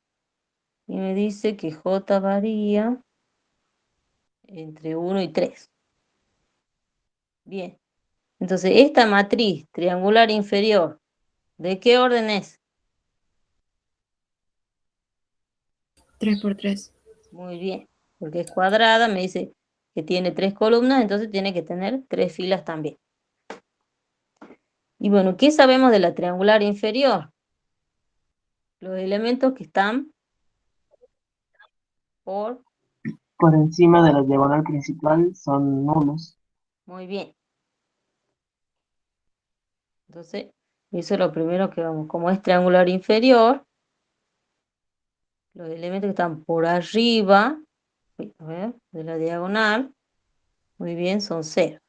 Y me dice que J varía entre 1 y 3. Bien. Entonces, esta matriz triangular inferior, ¿de qué orden es? 3 por 3. Muy bien. Porque es cuadrada, me dice que tiene 3 columnas, entonces tiene que tener 3 filas también. Y bueno, ¿qué sabemos de la triangular inferior? Los elementos que están por... Por encima de la diagonal principal son nulos. Muy bien. Entonces, eso es lo primero que vamos. Como es triangular inferior, los elementos que están por arriba, a ver, de la diagonal, muy bien, son 0.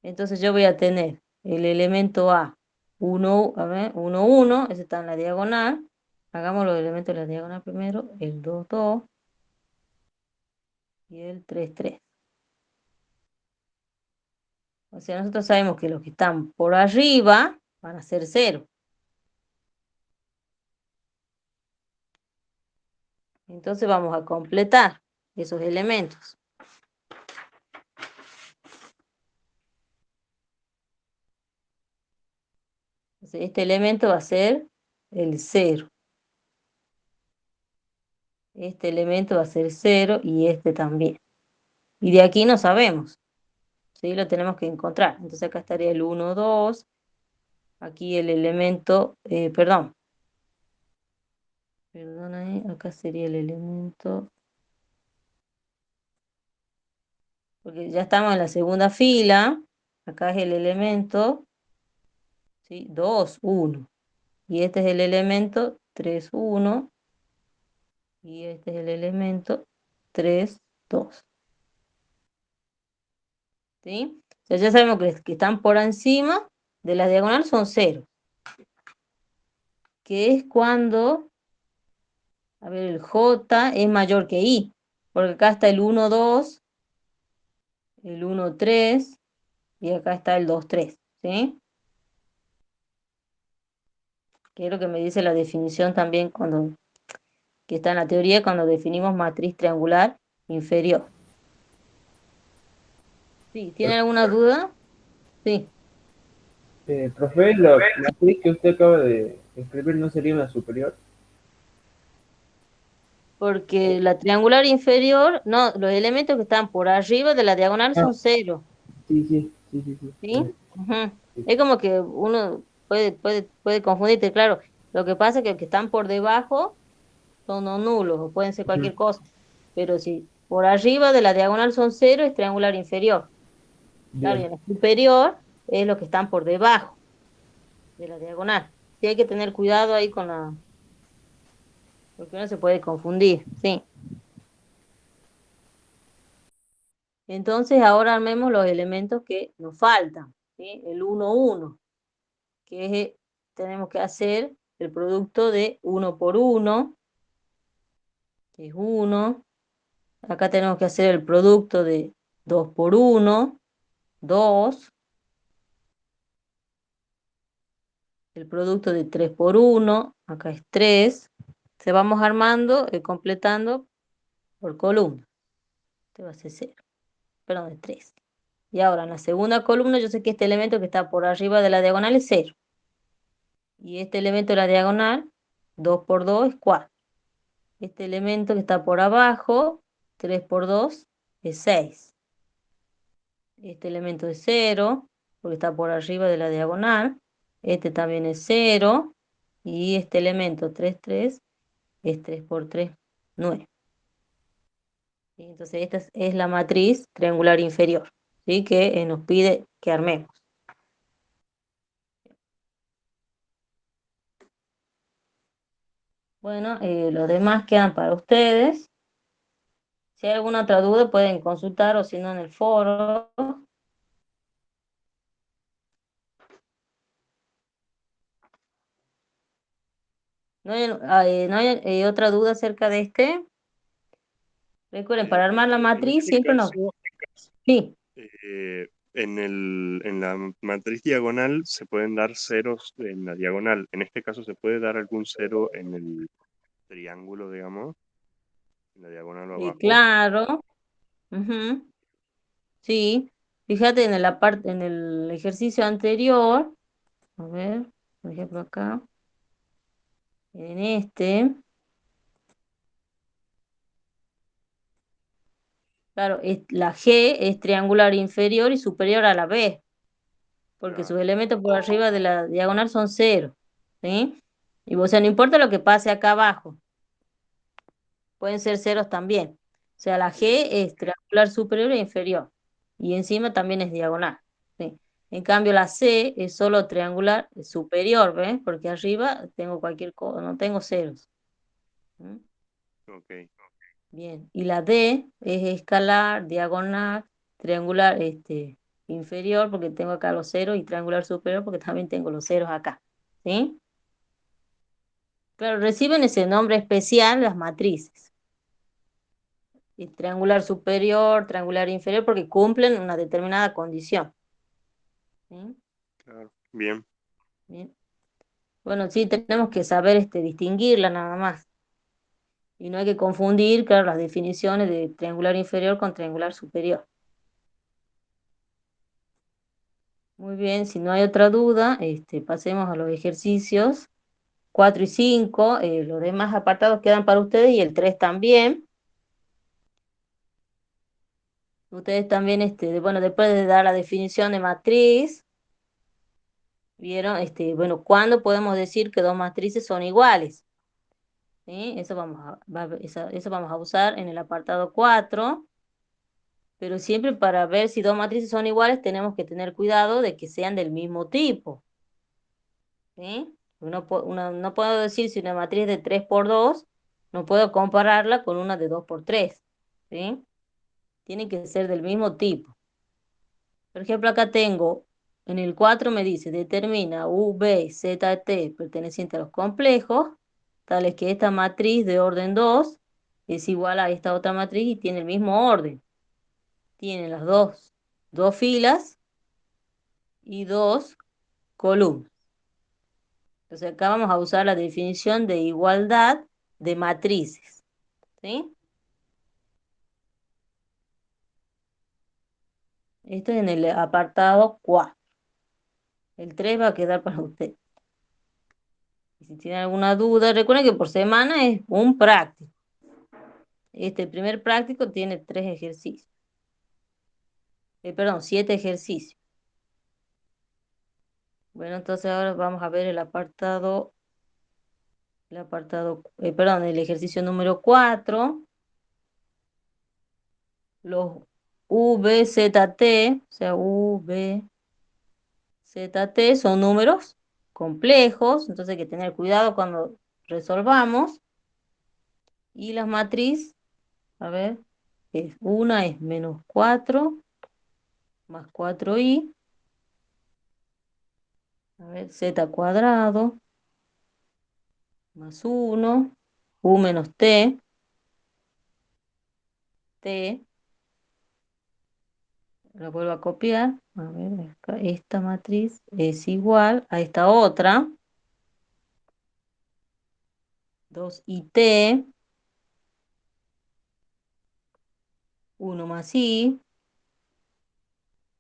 Entonces yo voy a tener el elemento A, 1, a ver, 1, 1, ese está en la diagonal. Hagamos los elementos de la diagonal primero, el 2, 2 y el 3, 3. O sea, nosotros sabemos que los que están por arriba van a ser 0. Entonces vamos a completar esos elementos. Entonces, este elemento va a ser el 0. Este elemento va a ser 0 y este también. Y de aquí no sabemos. ¿Sí? Lo tenemos que encontrar. Entonces acá estaría el 1, 2. Aquí el elemento, perdón ahí, acá sería el elemento porque ya estamos en la segunda fila, acá es el elemento, ¿sí? 2, 1, y este es el elemento 3, 1, y este es el elemento 3, 2, ¿sí? O sea, ya sabemos que están por encima de la diagonal son 0, que es cuando, a ver, el J es mayor que I, porque acá está el 1, 2, el 1, 3, y acá está el 2, 3, ¿sí? Que es lo que me dice la definición también cuando, que está en la teoría cuando definimos matriz triangular inferior. ¿Sí? ¿Tiene alguna duda? Sí. Profe, la matriz que usted acaba de escribir no sería una superior. Porque la triangular inferior, no, los elementos que están por arriba de la diagonal Ah, son 0, sí, sí, sí, sí, sí. ¿sí? Ujú. Es como que uno puede confundirte, claro. Lo que pasa es que los que están por debajo son no nulos o pueden ser Ujú. cualquier cosa. Pero si por arriba de la diagonal son 0, es triangular inferior. Claro, y Bien, en la superior es los que están por debajo de la diagonal. Sí, hay que tener cuidado ahí con la, porque uno se puede confundir, sí. Entonces ahora armemos los elementos que nos faltan, ¿sí? El 1, 1, que es, tenemos que hacer el producto de 1 por 1, que es 1. Acá tenemos que hacer el producto de 2 por 1, 2. El producto de 3 por 1, acá es 3. Se vamos armando, completando por columna. Este va a ser 0, perdón, es 3. Y ahora en la segunda columna yo sé que este elemento que está por arriba de la diagonal es 0. Y este elemento de la diagonal, 2 por 2 es 4. Este elemento que está por abajo, 3 por 2 es 6. Este elemento es 0, porque está por arriba de la diagonal. Este también es 0. Y este elemento 3, 3 es 3 por 3, 9. ¿Sí? Entonces esta es la matriz triangular inferior, ¿sí? Que nos pide que armemos. Bueno, los demás quedan para ustedes. Si hay alguna otra duda pueden consultar o si no en el foro. ¿No hay otra duda acerca de este? Recuerden, para armar la En matriz este siempre nos... caso, Sí, en la matriz diagonal se pueden dar ceros en la diagonal. En este caso, ¿se puede dar algún cero en el triángulo, digamos, en la diagonal o abajo? claro. Ujú, sí. Fíjate en el ejercicio anterior. A ver, por ejemplo acá. En este. Claro, la G es triangular inferior y superior a la B, porque sus Claro, elementos por arriba de la diagonal son 0, ¿sí? Y o sea, no importa lo que pase acá abajo, pueden ser ceros también. O sea, la G bien, es triangular superior e inferior, y encima también es diagonal, ¿sí? En cambio, la C es solo triangular superior, ¿ves? Porque arriba tengo cualquier cosa, no tengo ceros. ¿Mm? ok, Bien, y la D es escalar, diagonal, triangular inferior, porque tengo acá los ceros, y triangular superior, porque también tengo los ceros acá. ¿Sí? Claro, reciben ese nombre especial las matrices. Y triangular superior, triangular inferior, porque cumplen una determinada condición. ¿Sí? claro, bien, Bien. Bueno, sí, tenemos que saber distinguirla nada más. Y no hay que confundir, claro, las definiciones de triangular inferior con triangular superior. Muy bien, si no hay otra duda, pasemos a los ejercicios 4 y 5. Los demás apartados quedan para ustedes y el 3 también. Ustedes también, bueno, después de dar la definición de matriz, vieron, bueno, ¿cuándo podemos decir que dos matrices son iguales? ¿Sí? Eso vamos a usar en el apartado 4, Pero siempre para ver si dos matrices son iguales tenemos que tener cuidado de que sean del mismo tipo. ¿Sí? No puedo decir si una matriz de 3 por 2, no puedo compararla con una de 2 por 3. ¿Sí? Tienen que ser del mismo tipo. Por ejemplo, acá tengo, en el 4 me dice, determina U, B, Z, T perteneciente a los complejos, tales que esta matriz de orden 2 es igual a esta otra matriz y tiene el mismo orden. Tiene las dos filas y dos columnas. Entonces acá vamos a usar la definición de igualdad de matrices. ¿Sí? Esto es en el apartado 4. El 3 va a quedar para usted. Y si tienen alguna duda, recuerden que por semana es un práctico. Este primer práctico tiene 3 ejercicios. Perdón, 7 ejercicios. Bueno, entonces ahora vamos a ver perdón, el ejercicio número 4. Los VZT, o sea, VZT son números complejos, entonces hay que tener cuidado cuando resolvamos. Y las matrices, a ver, una es menos 4 más 4i, a ver, z cuadrado más 1, u menos t, la vuelvo a copiar, a ver, acá, esta matriz es igual a esta otra, 2it, 1 más i,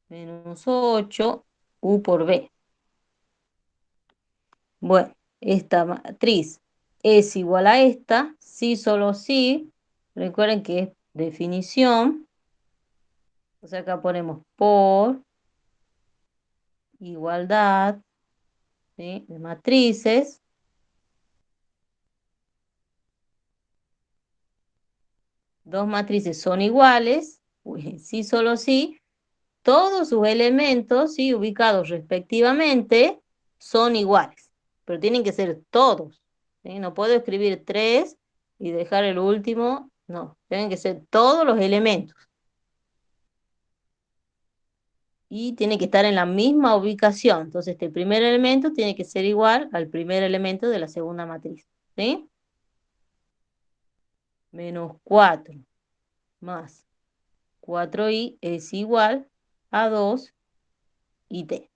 menos 8, u por b. Bueno, esta matriz es igual a esta, sí, solo sí. Recuerden que es definición. O sea, acá ponemos por igualdad, ¿sí?, de matrices. Dos matrices son iguales, sí, solo sí. Todos sus elementos, ¿sí?, ubicados respectivamente, son iguales. Pero tienen que ser todos. ¿Sí? No puedo escribir 3 y dejar el último. No, tienen que ser todos los elementos. Y tiene que estar en la misma ubicación. Entonces, este primer elemento tiene que ser igual al primer elemento de la segunda matriz. ¿Sí? Menos 4 más 4i es igual a 2it.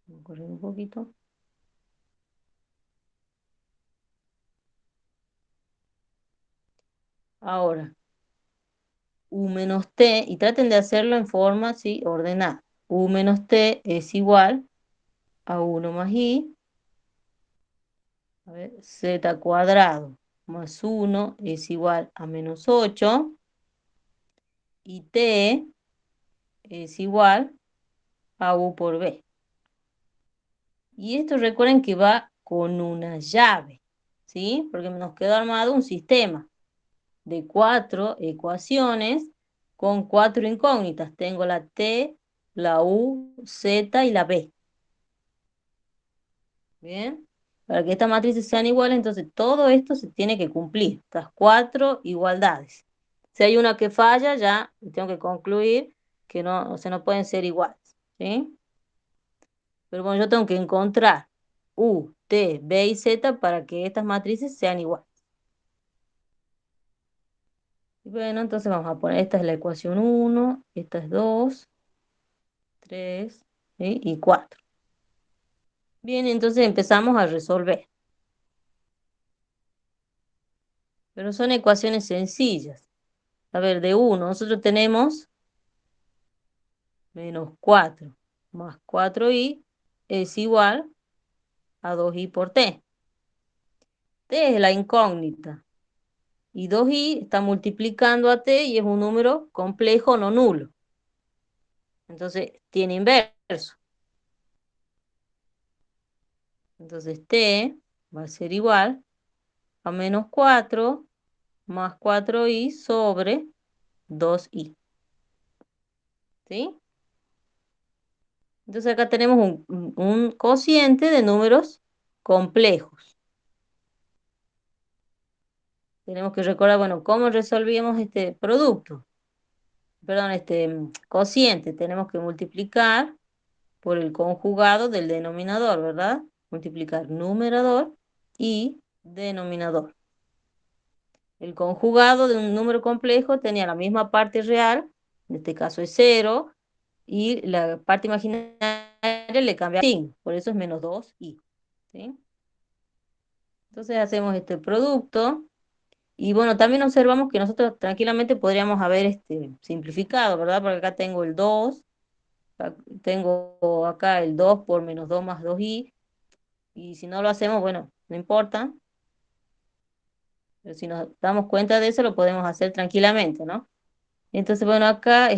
Voy a correr un poquito. Ahora, u menos t, y traten de hacerlo en forma, ¿sí?, ordenada. U menos t es igual a 1 más i, a ver, z cuadrado más 1 es igual a menos 8, y t es igual a u por b. Y esto recuerden que va con una llave, ¿sí? Porque nos quedó armado un sistema de 4 ecuaciones con 4 incógnitas. Tengo la t, la u, z y la b. ¿Bien? Para que estas matrices sean iguales, entonces todo esto se tiene que cumplir, estas 4 igualdades. Si hay una que falla, ya tengo que concluir que no, o sea, no pueden ser iguales, ¿sí? Pero bueno, yo tengo que encontrar u, t, b y z para que estas matrices sean iguales. Y bueno, entonces vamos a poner, esta es la ecuación 1, esta es 2, 3, ¿sí?, y 4. Bien, entonces empezamos a resolver. Pero son ecuaciones sencillas. A ver, de 1, nosotros tenemos menos 4 más 4i es igual a 2i por t. T es la incógnita. Y 2i está multiplicando a t y es un número complejo no nulo. Entonces, tiene inverso. Entonces, t va a ser igual a menos 4 más 4i sobre 2i. ¿sí? Entonces acá tenemos un cociente de números complejos. Tenemos que recordar, bueno, cómo resolvíamos este producto. Perdón, este cociente. Tenemos que multiplicar por el conjugado del denominador, ¿verdad? Multiplicar numerador y denominador. El conjugado de un número complejo tenía la misma parte real, en este caso es 0, y la parte imaginaria le cambia signo, por eso es menos 2i. ¿Sí? Entonces hacemos este producto, y bueno, también observamos que nosotros tranquilamente podríamos haber simplificado, ¿verdad? Porque acá tengo el 2, tengo acá el 2 por menos 2 más 2i, y si no lo hacemos, bueno, no importa, pero si nos damos cuenta de eso, lo podemos hacer tranquilamente, ¿no? Entonces, bueno, acá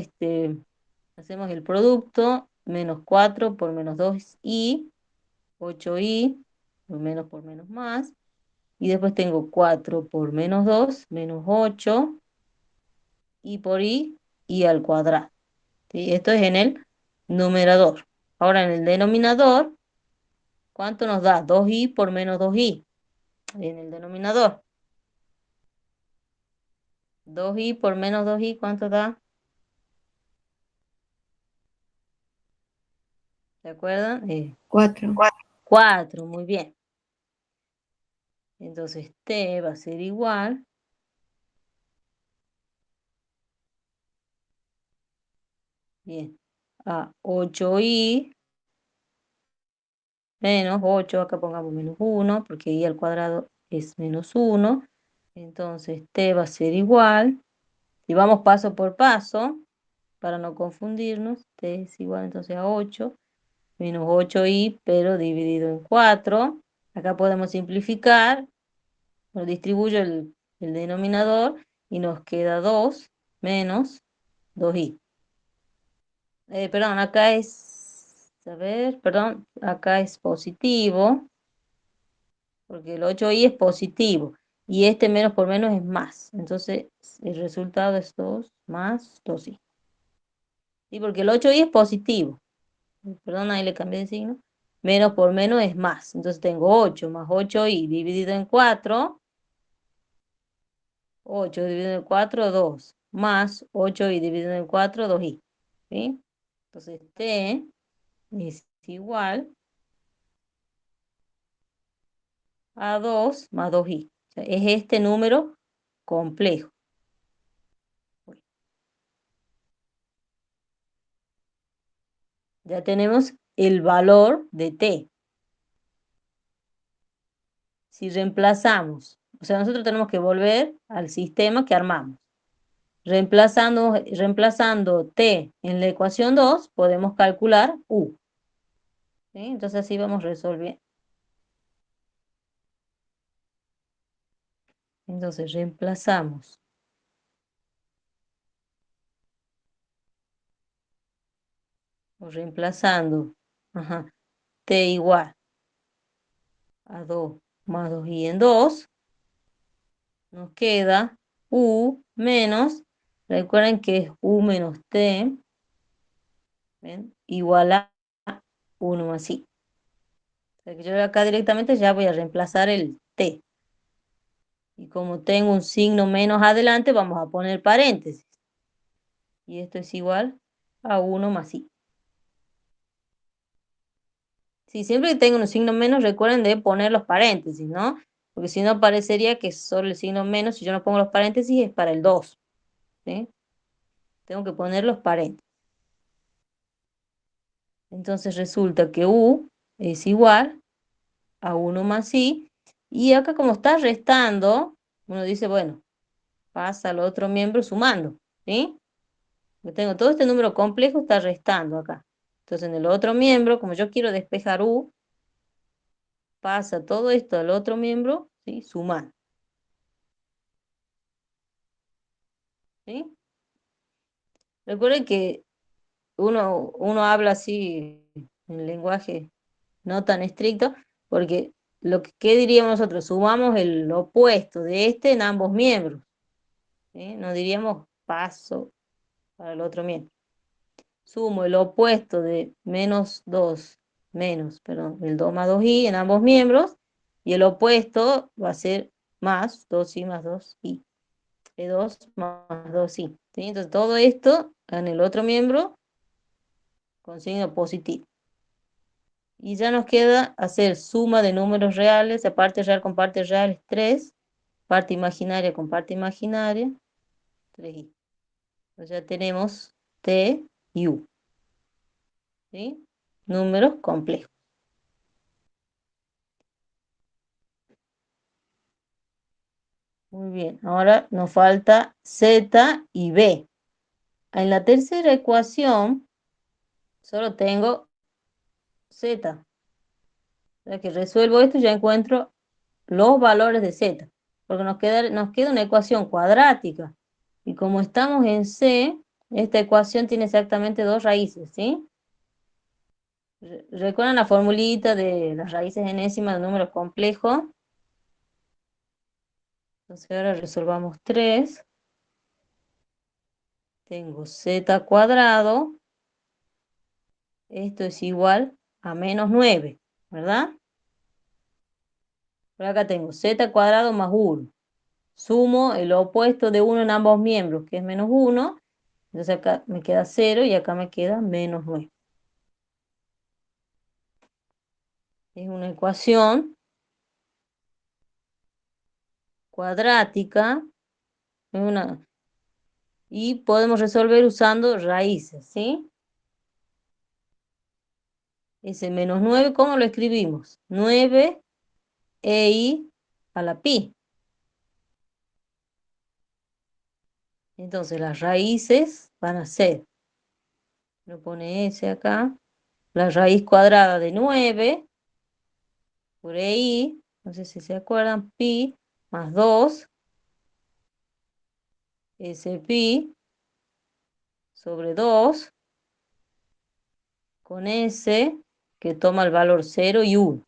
hacemos el producto, menos 4 por menos 2i, 8i, por menos más, y después tengo 4 por menos 2, menos 8, y por i al cuadrado. ¿Sí? Esto es en el numerador. Ahora en el denominador, ¿cuánto nos da? 2i por menos 2i. En el denominador. 2i por menos 2i, ¿cuánto da? ¿Se acuerdan? 4. 4, muy bien. Entonces t va a ser igual bien, a 8i menos 8, acá pongamos menos 1, porque i al cuadrado es menos 1. Entonces t va a ser igual, y vamos paso por paso, para no confundirnos, t es igual entonces a 8, menos 8i, pero dividido en 4. Acá podemos simplificar, lo distribuyo el denominador, y nos queda 2 menos 2i. Perdón, acá es, a ver, perdón, acá es positivo, porque el 8i es positivo, y este menos por menos es más, entonces el resultado es 2 más 2i. Sí, porque el 8i es positivo, perdón, ahí le cambié de signo, menos por menos es más, entonces tengo 8 más 8i dividido en 4, 8 dividido en 4, 2, más 8i dividido en 4, 2i, ¿sí? Entonces t es igual a 2 más 2i. O sea, es este número complejo. Ya tenemos el valor de t. Si reemplazamos, o sea, nosotros tenemos que volver al sistema que armamos. Reemplazando t en la ecuación 2, podemos calcular u. ¿Sí? Entonces así vamos resolviendo. Entonces reemplazamos. O reemplazando. Ajá, t igual a 2 más 2i en 2. Nos queda u menos, recuerden que es u menos t, ¿ven? Igual a 1 más i. O sea que yo acá directamente ya voy a reemplazar el t. Y como tengo un signo menos adelante, vamos a poner paréntesis. Y esto es igual a 1 más i. Si siempre que tengo un signo menos, recuerden de poner los paréntesis, ¿no? Porque si no parecería que solo el signo menos, si yo no pongo los paréntesis, es para el 2. ¿Sí? Tengo que poner los paréntesis. Entonces resulta que u es igual a 1 más i. Y acá como está restando, uno dice, bueno, pasa al otro miembro sumando, ¿sí? Yo tengo todo este número complejo, está restando acá. Entonces en el otro miembro, como yo quiero despejar u, pasa todo esto al otro miembro, ¿sí? Sumando. ¿Sí? Recuerden que uno habla así en lenguaje no tan estricto, porque ¿qué diríamos nosotros? Sumamos el opuesto de este en ambos miembros. ¿Sí? No diríamos paso para el otro miembro. sumo el opuesto de perdón, el 2 más 2i en ambos miembros, y el opuesto va a ser más 2i más 2i, E2 más 2i. ¿Sí? Entonces todo esto en el otro miembro con signo positivo. Y ya nos queda hacer suma de números reales, a parte real con parte real es 3, parte imaginaria con parte imaginaria, 3i. Entonces ya tenemos t y u. ¿Sí? Números complejos. Muy bien, ahora nos falta z y b. En la tercera ecuación solo tengo z. O sea que resuelvo esto y ya encuentro los valores de z. Porque nos queda una ecuación cuadrática. Y como estamos en C, esta ecuación tiene exactamente dos raíces, ¿sí? ¿Recuerdan la formulita de las raíces enésimas de números complejos? Entonces ahora resolvamos 3. Tengo z cuadrado. Esto es igual a menos 9, ¿verdad? Por acá tengo z cuadrado más 1. Sumo el opuesto de 1 en ambos miembros, que es menos 1. Entonces acá me queda 0 y acá me queda menos 9. Es una ecuación cuadrática. Y podemos resolver usando raíces, ¿sí? Ese menos 9, ¿cómo lo escribimos? 9i a la pi. Entonces las raíces van a ser, lo pone S acá, la raíz cuadrada de 9 por i, no sé si se acuerdan, pi más 2, S pi sobre 2, con S que toma el valor 0 y 1.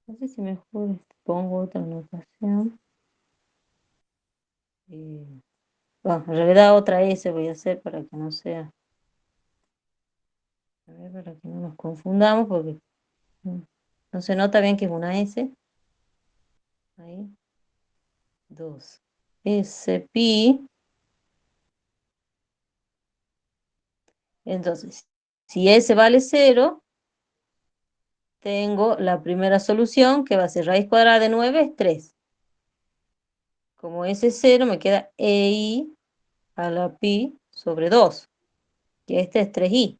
No sé si mejor pongo otra notación. Bueno, en realidad otra S voy a hacer para que no sea. A ver, para que no nos confundamos, porque no se nota bien que es una S. Ahí. 2. S pi. Entonces, si S vale 0, tengo la primera solución que va a ser raíz cuadrada de 9 es 3. Como S es 0, me queda EI a la pi sobre 2. Y este es 3i.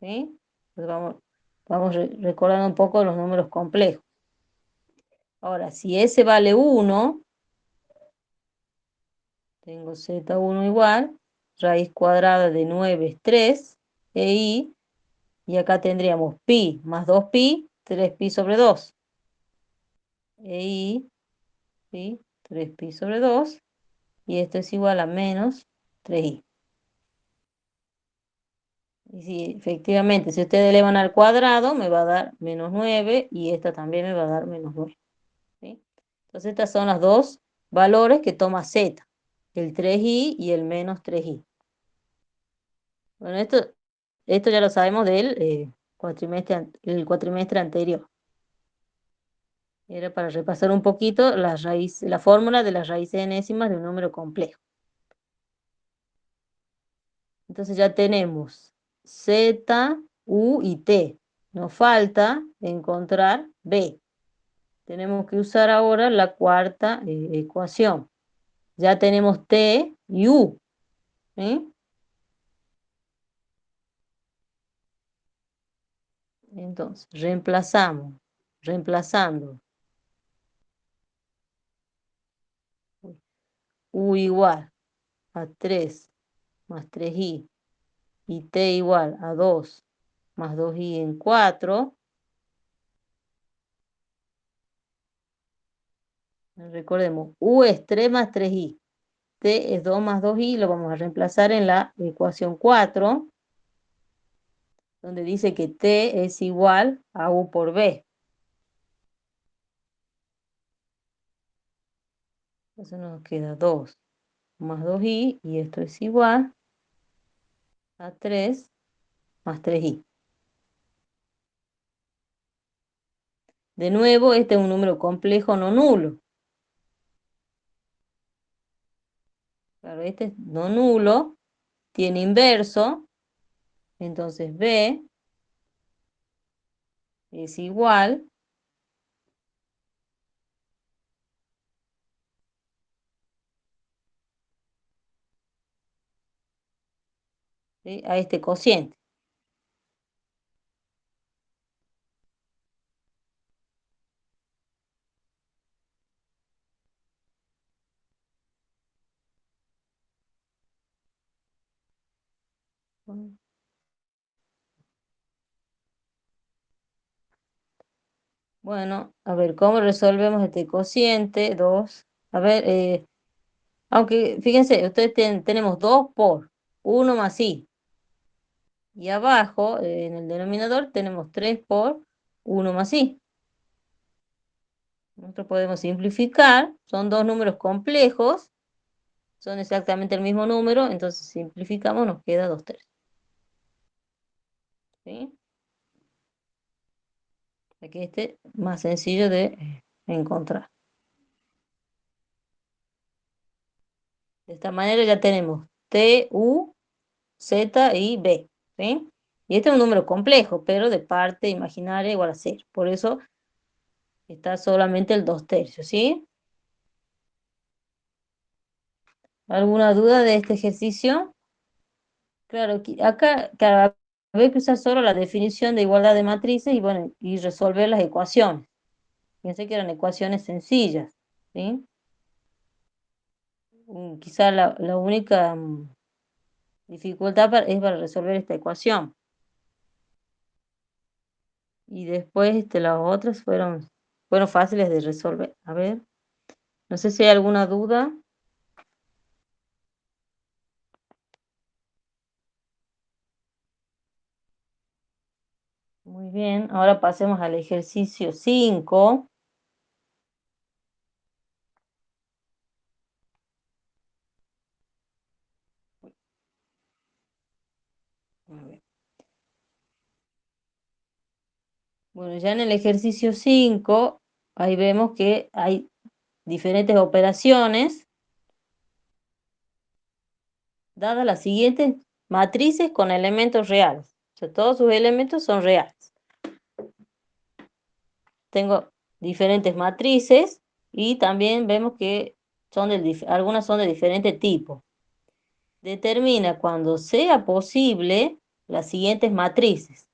¿Sí? Entonces vamos recordando un poco los números complejos. Ahora, si S vale 1, tengo Z1 igual, raíz cuadrada de 9 es 3, EI, y acá tendríamos pi más 2pi, 3pi sobre 2. EI, pi, 3pi sobre 2, y esto es igual a menos 3i. Y si efectivamente, si ustedes elevan al cuadrado, me va a dar menos 9, y esta también me va a dar menos 9. ¿Sí? Entonces estas son las dos valores que toma Z, el 3i y el menos 3i. Bueno, esto ya lo sabemos del el cuatrimestre anterior. Era para repasar un poquito la fórmula de las raíces enésimas de un número complejo. Entonces ya tenemos Z, U y T. Nos falta encontrar B. Tenemos que usar ahora la cuarta ecuación. Ya tenemos T y U. ¿Sí? Entonces, reemplazando U igual a 3 más 3i y t igual a 2 más 2i en 4. Recordemos, u es 3 más 3i, t es 2 más 2i, lo vamos a reemplazar en la ecuación 4, donde dice que t es igual a u por b. Entonces nos queda 2 más 2i y esto es igual A3 más 3i. De nuevo, este es un número complejo no nulo. Claro, este es no nulo, tiene inverso, entonces b es igual ¿sí? a este cociente. Bueno, a ver, ¿cómo resolvemos este cociente? 2. A ver, aunque fíjense, ustedes tenemos 2 por 1 más i. Y abajo, en el denominador, tenemos 3 por 1 más i. Nosotros podemos simplificar, son dos números complejos, son exactamente el mismo número, entonces simplificamos, nos queda 2/3. ¿Sí? Aquí este más sencillo de encontrar. De esta manera ya tenemos T, U, Z y B. ¿Sí? Y este es un número complejo, pero de parte imaginaria igual a 0. Por eso está solamente el 2/3, ¿sí? ¿Alguna duda de este ejercicio? Claro, acá hay que usar solo la definición de igualdad de matrices y, bueno, y resolver las ecuaciones. Pensé que eran ecuaciones sencillas, ¿sí? Quizá la única dificultad es para resolver esta ecuación. Y después las otras fueron fáciles de resolver. A ver, no sé si hay alguna duda. Muy bien, ahora pasemos al ejercicio 5. A ver. Bueno, ya en el ejercicio 5, ahí vemos que hay diferentes operaciones dadas las siguientes matrices con elementos reales. O sea, todos sus elementos son reales. Tengo diferentes matrices y también vemos que algunas son de diferente tipo. Determina cuando sea posible las siguientes matrices.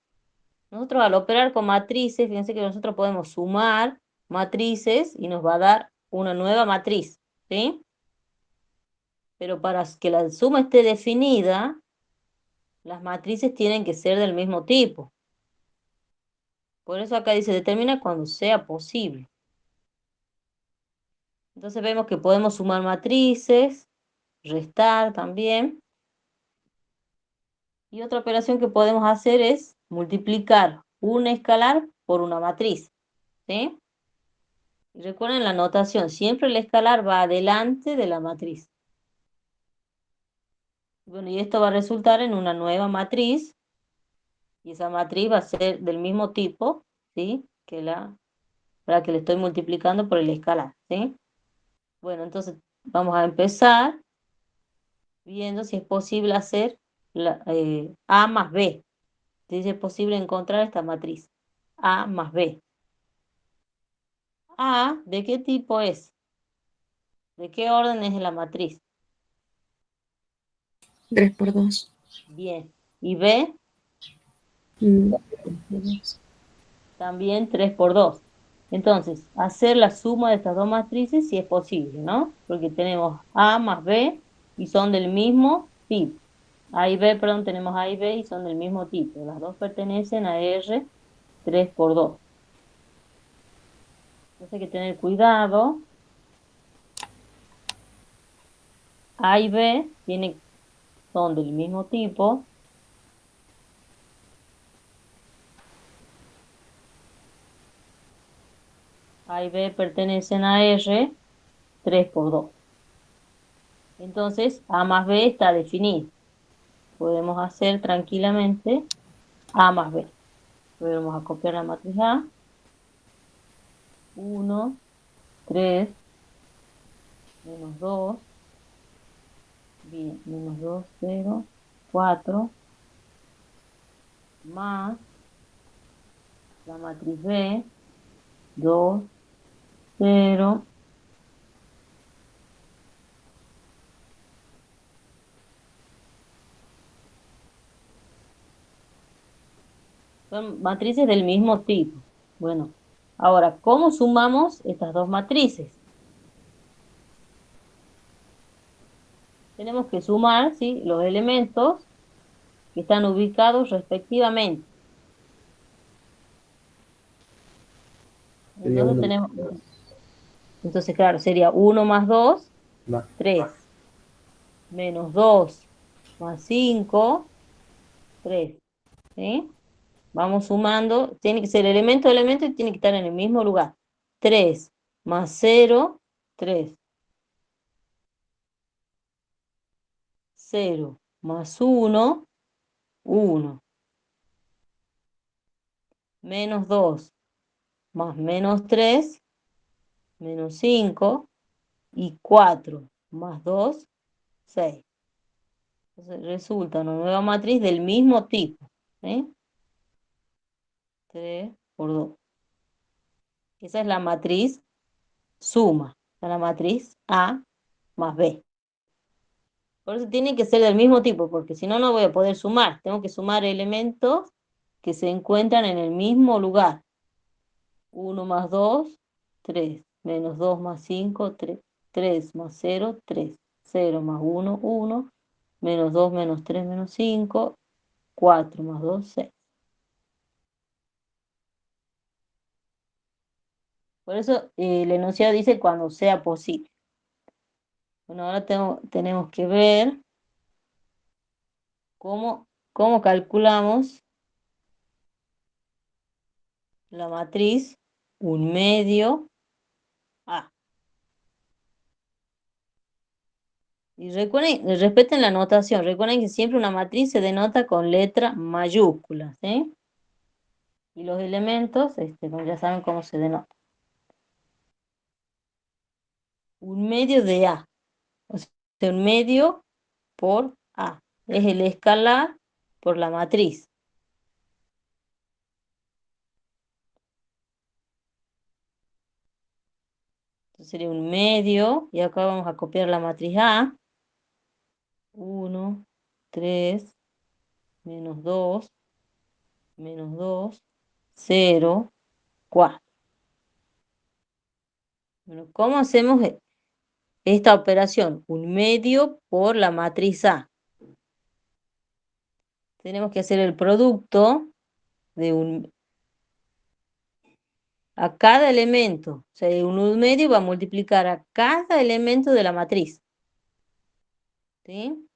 Nosotros al operar con matrices, fíjense que nosotros podemos sumar matrices y nos va a dar una nueva matriz, ¿sí? Pero para que la suma esté definida, las matrices tienen que ser del mismo tipo. Por eso acá dice determina cuando sea posible. Entonces vemos que podemos sumar matrices, restar también. Y otra operación que podemos hacer es multiplicar un escalar por una matriz, ¿sí? Y recuerden la notación, siempre el escalar va adelante de la matriz. Bueno, y esto va a resultar en una nueva matriz, y esa matriz va a ser del mismo tipo, ¿sí? Que la que le estoy multiplicando por el escalar, ¿sí? Bueno, entonces vamos a empezar viendo si es posible hacer A más B. Si es posible encontrar esta matriz. A más B. A, ¿de qué tipo es? ¿De qué orden es la matriz? 3 por 2. Bien. ¿Y B? Mm, También 3 por 2. Entonces, hacer la suma de estas dos matrices si es posible, ¿no? Porque tenemos A más B y son del mismo tipo. A y B, perdón, tenemos A y B y son del mismo tipo. Las dos pertenecen a R 3 por 2. Entonces hay que tener cuidado. A y B son del mismo tipo. A y B pertenecen a R 3 por 2. Entonces, A más B está definido. podemos hacer tranquilamente A más B. Vamos a copiar la matriz A. 1, 3, menos 2, bien, menos 2, 0, 4, más la matriz B, 2, 0, son matrices del mismo tipo. Bueno, ahora, ¿cómo sumamos estas dos matrices? Tenemos que sumar, ¿sí?, los elementos que están ubicados respectivamente. Sería Entonces 1 tenemos, más 2. entonces claro, sería 1 más 2, Más 3, menos 2 más 5, 3, ¿sí? Vamos sumando, tiene que ser elemento a elemento y tiene que estar en el mismo lugar. 3 más 0, 3. 0 más 1, 1. Menos 2 más menos 3, menos 5. Y 4 más 2, 6. Entonces resulta una nueva matriz del mismo tipo. ¿Sí? 3 por 2. Esa es la matriz suma. Esa es la matriz A más B. Por eso tiene que ser del mismo tipo, porque si no, no voy a poder sumar. Tengo que sumar elementos que se encuentran en el mismo lugar. 1 más 2, 3. Menos 2 más 5, 3. 3 más 0, 3. 0 más 1, 1. Menos 2 menos 3 menos 5. 4 más 2, 6. Por eso el enunciado dice cuando sea posible. Bueno, ahora tenemos que ver cómo calculamos la matriz 1 medio A. Y respeten la notación. Recuerden que siempre una matriz se denota con letra mayúscula, ¿sí? Y los elementos, bueno, ya saben cómo se denota. 1 medio de A. O sea, 1 medio por A. Es el escalar por la matriz. Entonces sería 1 medio, y acá vamos a copiar la matriz A. 1, 3, menos 2, menos 2, 0, 4. Bueno, ¿cómo hacemos esta operación? 1 medio por la matriz A. Tenemos que hacer el producto de a cada elemento. O sea, 1 medio va a multiplicar a cada elemento de la matriz. ¿Sí?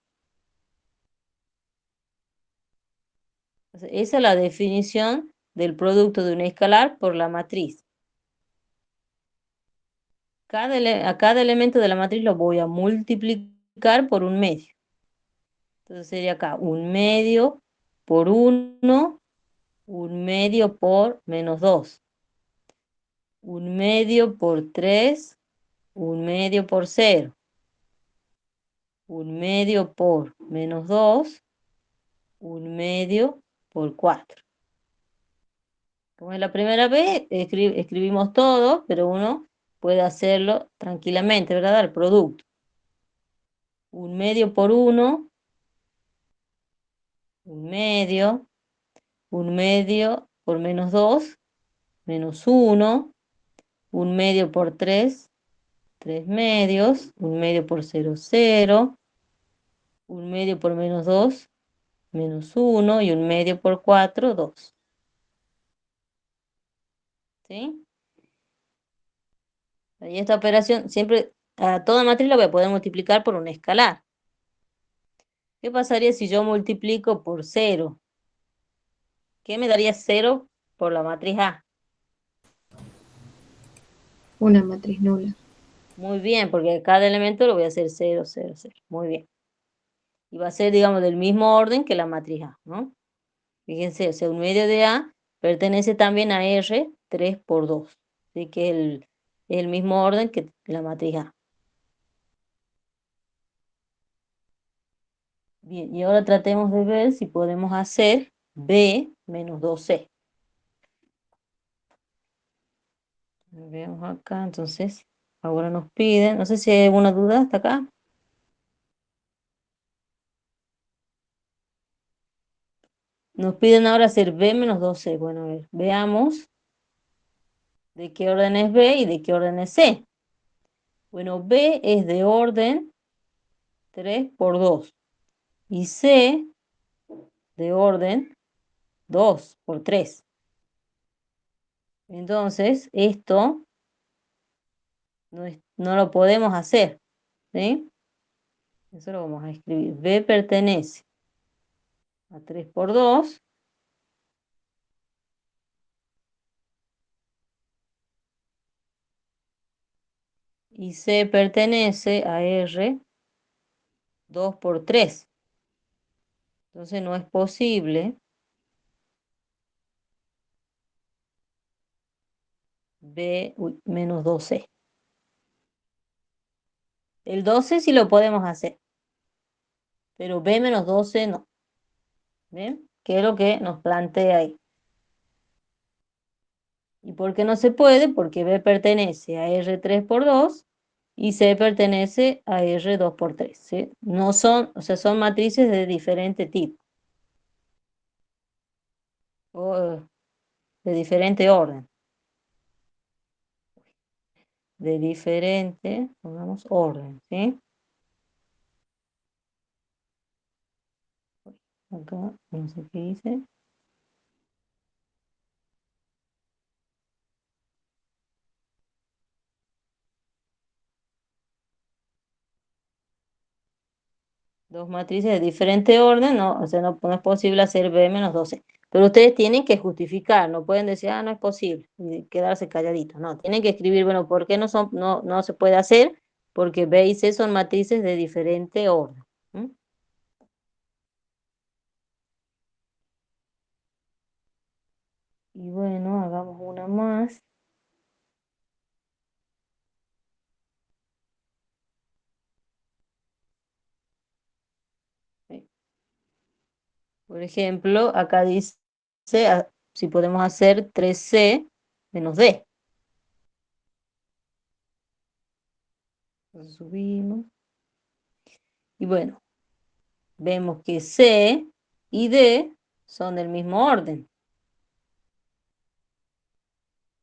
Esa es la definición del producto de un escalar por la matriz. A cada elemento de la matriz lo voy a multiplicar por 1 medio. Entonces sería acá 1 medio por 1, 1 medio por menos 2, 1 medio por 3, 1 medio por 0, 1 medio por menos 2, 1 medio por 4. Como es la primera vez, escribimos todo, pero uno puede hacerlo tranquilamente, ¿verdad? El producto. 1 medio por 1, 1 medio, 1 medio por menos 2, menos 1, 1 medio por 3, 3 medios, 1 medio por 0, 0, 1 medio por menos 2, menos 1, y 1 medio por 4, 2. ¿Sí? Y esta operación siempre, a toda matriz la voy a poder multiplicar por un escalar. ¿Qué pasaría si yo multiplico por 0? ¿Qué me daría 0 por la matriz A? Una matriz nula. Muy bien, porque cada elemento lo voy a hacer 0, 0, 0. Muy bien. Y va a ser, digamos, del mismo orden que la matriz A, ¿no? Fíjense, o sea, un medio de A pertenece también a R 3 por 2. Así que es el mismo orden que la matriz A. Bien, y ahora tratemos de ver si podemos hacer B menos 2C. Veamos acá, entonces, ahora nos piden, no sé si hay alguna duda hasta acá. Nos piden ahora hacer B menos 2C. Bueno, a ver, veamos de qué orden es B y de qué orden es C. Bueno, B es de orden 3 por 2 y C de orden 2 por 3. Entonces, esto no lo podemos hacer, ¿sí? Eso lo vamos a escribir. B pertenece a 3 por 2 y C pertenece a R 2 por 3. Entonces no es posible B menos 2C. El 12 sí lo podemos hacer, pero B menos 12 no. ¿Ven? ¿Qué es lo que nos plantea ahí? ¿Y por qué no se puede? Porque B pertenece a R 3 por 2 y C pertenece a R 2 por 3. ¿Sí? No son, o sea, son matrices de diferente tipo o de diferente orden. De diferente, pongamos orden, ¿sí? Acá, no sé qué dice. Dos matrices de diferente orden, no, o sea, no es posible hacer B menos 12. Pero ustedes tienen que justificar, no pueden decir, no es posible, y quedarse calladitos. No, tienen que escribir, bueno, ¿por qué no se puede hacer? Porque B y C son matrices de diferente orden. ¿Mm? Y bueno, hagamos una más. Por ejemplo, acá dice si podemos hacer 3C menos D. Entonces subimos. Y bueno, vemos que C y D son del mismo orden.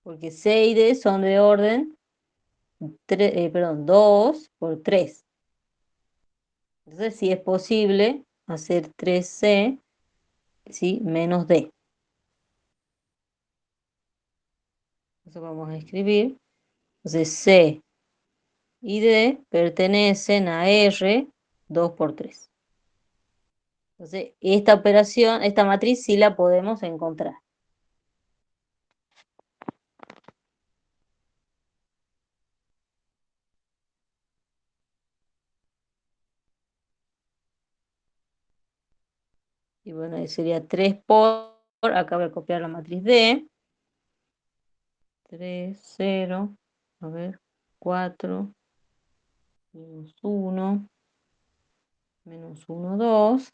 Porque C y D son de orden 2 por 3. Entonces sí es posible hacer 3C, ¿sí? Menos D. Eso vamos a escribir. Entonces C y D pertenecen a R 2 por 3. Entonces, esta operación, esta matriz sí la podemos encontrar. Y bueno, ahí sería 3 acá voy a copiar la matriz D. 3, 0, a ver, 4, menos 1, menos 1, 2,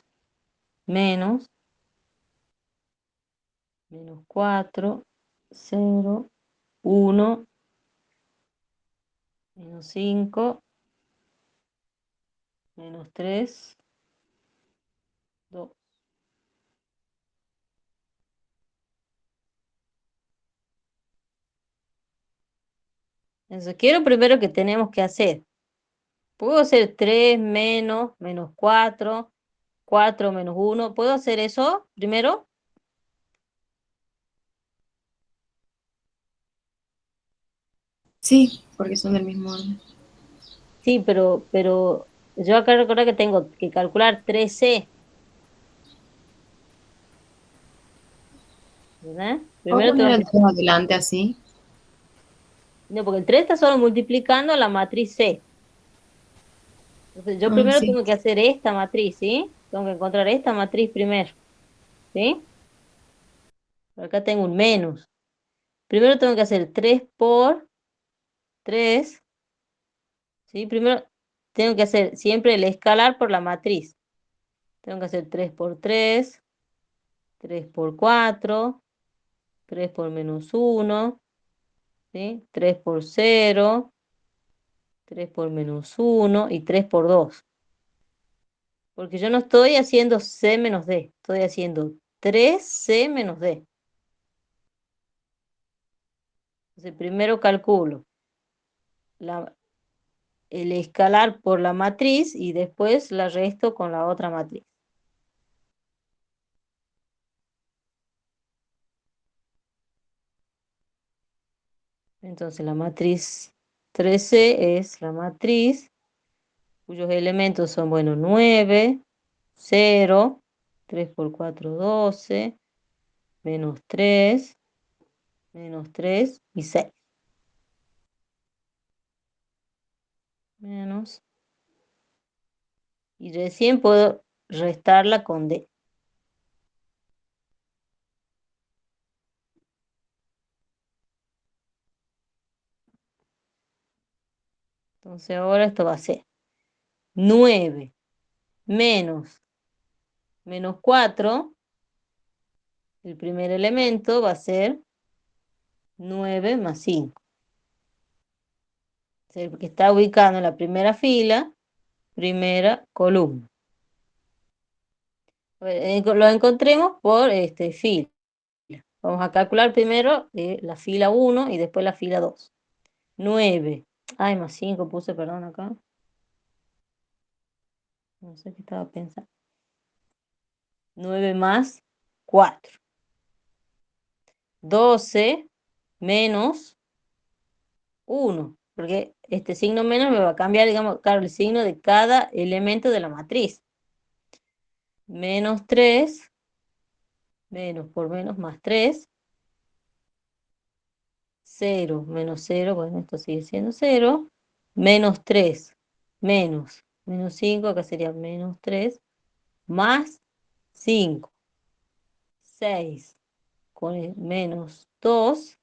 menos 4, 0, 1, menos 5, menos 3, 2. Entonces, ¿qué es lo primero que tenemos que hacer? Puedo hacer 3 menos 4, 4 menos 1. ¿Puedo hacer eso primero? Sí, porque son del mismo orden. Sí, pero yo acá recuerdo que tengo que calcular 3C, ¿verdad? ¿Puedo Primero poner tengo el que... 3 adelante así? No, porque el 3 está solo multiplicando la matriz C. Entonces, yo primero Sí. tengo que hacer esta matriz, ¿sí? Tengo que encontrar esta matriz primero, ¿sí? Acá tengo un menos. Primero tengo que hacer 3 por 3, ¿sí? Primero tengo que hacer siempre el escalar por la matriz. Tengo que hacer 3 por 3, 3 por 4, 3 por menos 1, ¿sí? 3 por 0, 3 por menos 1 y 3 por 2. Porque yo no estoy haciendo C menos D, estoy haciendo 3C menos D. Entonces, primero calculo el escalar por la matriz y después la resto con la otra matriz. Entonces, la matriz 13 es la matriz cuyos elementos son, bueno, 9, 0, 3 por 4, 12, menos 3 y 6. Menos. Y recién puedo restarla con D. Entonces ahora esto va a ser 9 menos 4. El primer elemento va a ser 9 más 5. O sea, porque está ubicado en la primera fila, primera columna. Lo encontremos por fila. Vamos a calcular primero la fila 1 y después la fila 2. 9. Ay, más 5 puse, perdón, acá. No sé qué estaba pensando. 9 más 4. 12 menos 1. Porque este signo menos me va a cambiar, digamos, claro, el signo de cada elemento de la matriz. Menos 3, menos por menos más 3. 0 menos 0, bueno, esto sigue siendo 0. Menos 3, menos 5, acá sería menos 3, más 5. 6 con el menos 2.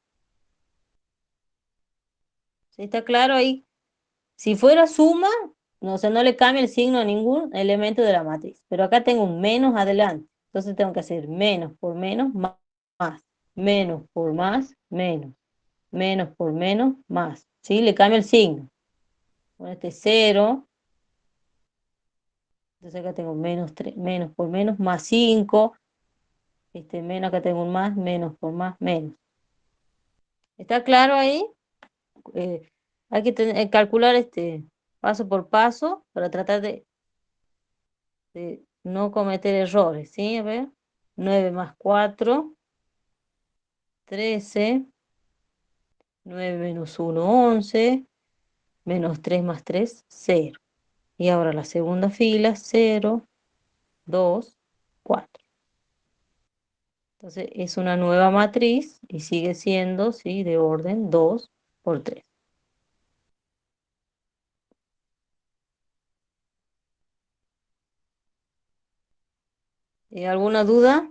¿Sí está claro ahí? Si fuera suma, no, o sea, no le cambia el signo a ningún elemento de la matriz. Pero acá tengo un menos adelante. Entonces tengo que hacer menos por menos, más. Menos por más, menos. Menos por menos, más. ¿Sí? Le cambia el signo. Con este 0. Entonces acá tengo menos 3, menos por menos, más 5. Menos, acá tengo un más, menos por más, menos. ¿Está claro ahí? Eh, hay que calcular paso por paso para tratar de no cometer errores, ¿sí? A ver, 9 más 4, 13, 9 menos 1, 11, menos 3 más 3, 0. Y ahora la segunda fila, 0, 2, 4. Entonces es una nueva matriz y sigue siendo, ¿sí? De orden 2 por 3. ¿Alguna duda?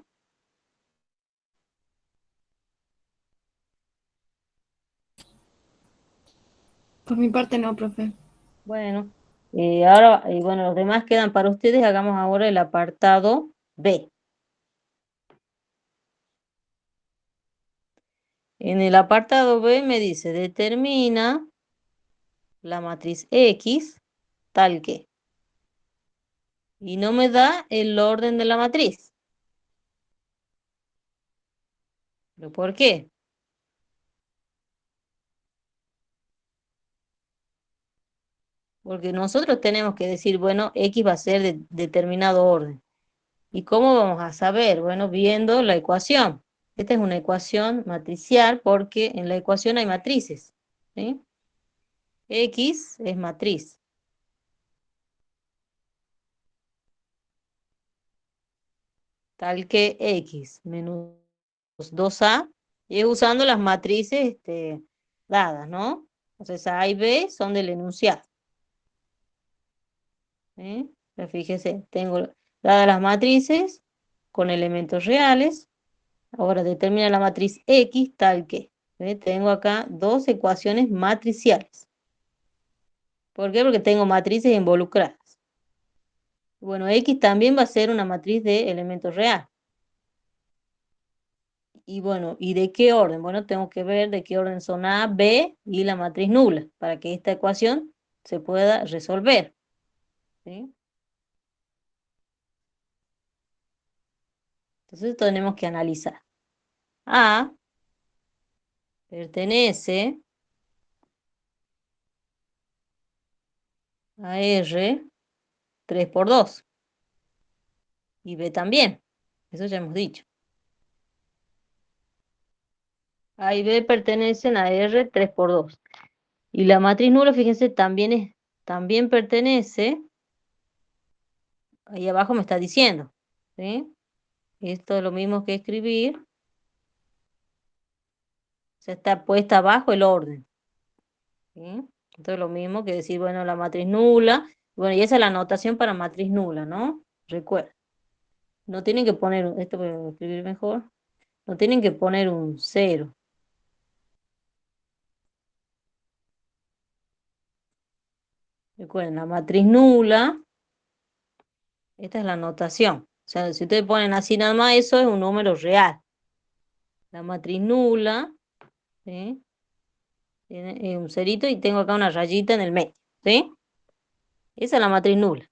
Por mi parte no, profe. Bueno, ahora, bueno, los demás quedan para ustedes. Hagamos ahora el apartado B. En el apartado B me dice, determina la matriz X tal que. Y no me da el orden de la matriz. ¿Pero por qué? Porque nosotros tenemos que decir, bueno, X va a ser de determinado orden. ¿Y cómo vamos a saber? Bueno, viendo la ecuación. Esta es una ecuación matricial porque en la ecuación hay matrices, ¿sí? X es matriz. Tal que X menos 2A, y es usando las matrices dadas, ¿no? Entonces A y B son del enunciado. ¿sí? Pero fíjese, tengo dadas las matrices con elementos reales. Ahora determina la matriz X tal que. ¿Ve? Tengo acá dos ecuaciones matriciales. ¿Por qué? Porque tengo matrices involucradas. Bueno, X también va a ser una matriz de elementos real. Y bueno, ¿y de qué orden? Bueno, tengo que ver de qué orden son A, B y la matriz nula para que esta ecuación se pueda resolver. ¿Sí? Entonces tenemos que analizar. A pertenece a R 3 por 2 y B también. Eso ya hemos dicho. A y B pertenecen a R 3 por 2. Y la matriz nula, fíjense, también pertenece, ahí abajo me está diciendo, ¿sí? Esto es lo mismo que escribir, se está puesta abajo el orden, ¿sí? Esto es lo mismo que decir, bueno, la matriz nula, bueno, y esa es la notación para matriz nula, ¿no? Recuerda, no tienen que poner, esto voy a escribir mejor, no tienen que poner un cero. Recuerden, la matriz nula, esta es la notación. O sea, si ustedes ponen así nada más, eso es un número real. La matriz nula, ¿sí? Tiene un cerito y tengo acá una rayita en el medio, ¿sí? Esa es la matriz nula.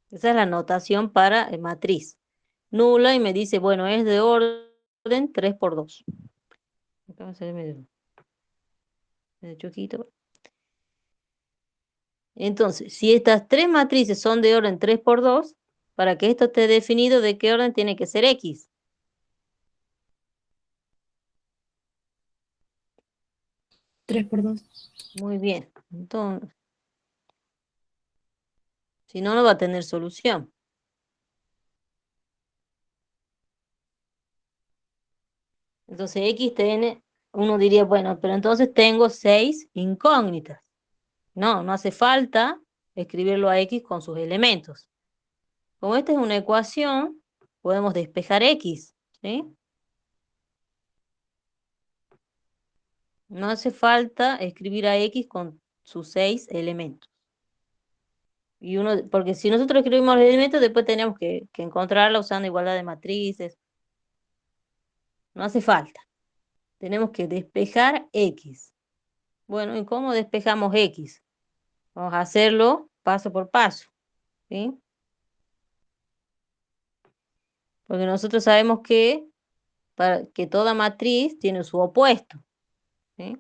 Esa es la notación para matriz nula y me dice, bueno, es de orden 3 por 2. Acá va a ser medio choquito. Entonces, si estas tres matrices son de orden 3 por 2, para que esto esté definido, ¿de qué orden tiene que ser X? 3 por 2. Muy bien. Entonces, si no, no va a tener solución. Entonces, X tiene, uno diría, bueno, pero entonces tengo 6 incógnitas. No, no hace falta escribirlo a X con sus elementos. Como esta es una ecuación, podemos despejar X, ¿sí? No hace falta escribir a X con sus 6 elementos. Y porque si nosotros escribimos los elementos, después tenemos que encontrarla usando igualdad de matrices. No hace falta. Tenemos que despejar X. Bueno, ¿y cómo despejamos X? Vamos a hacerlo paso por paso, ¿sí? Porque nosotros sabemos que toda matriz tiene su opuesto, ¿sí?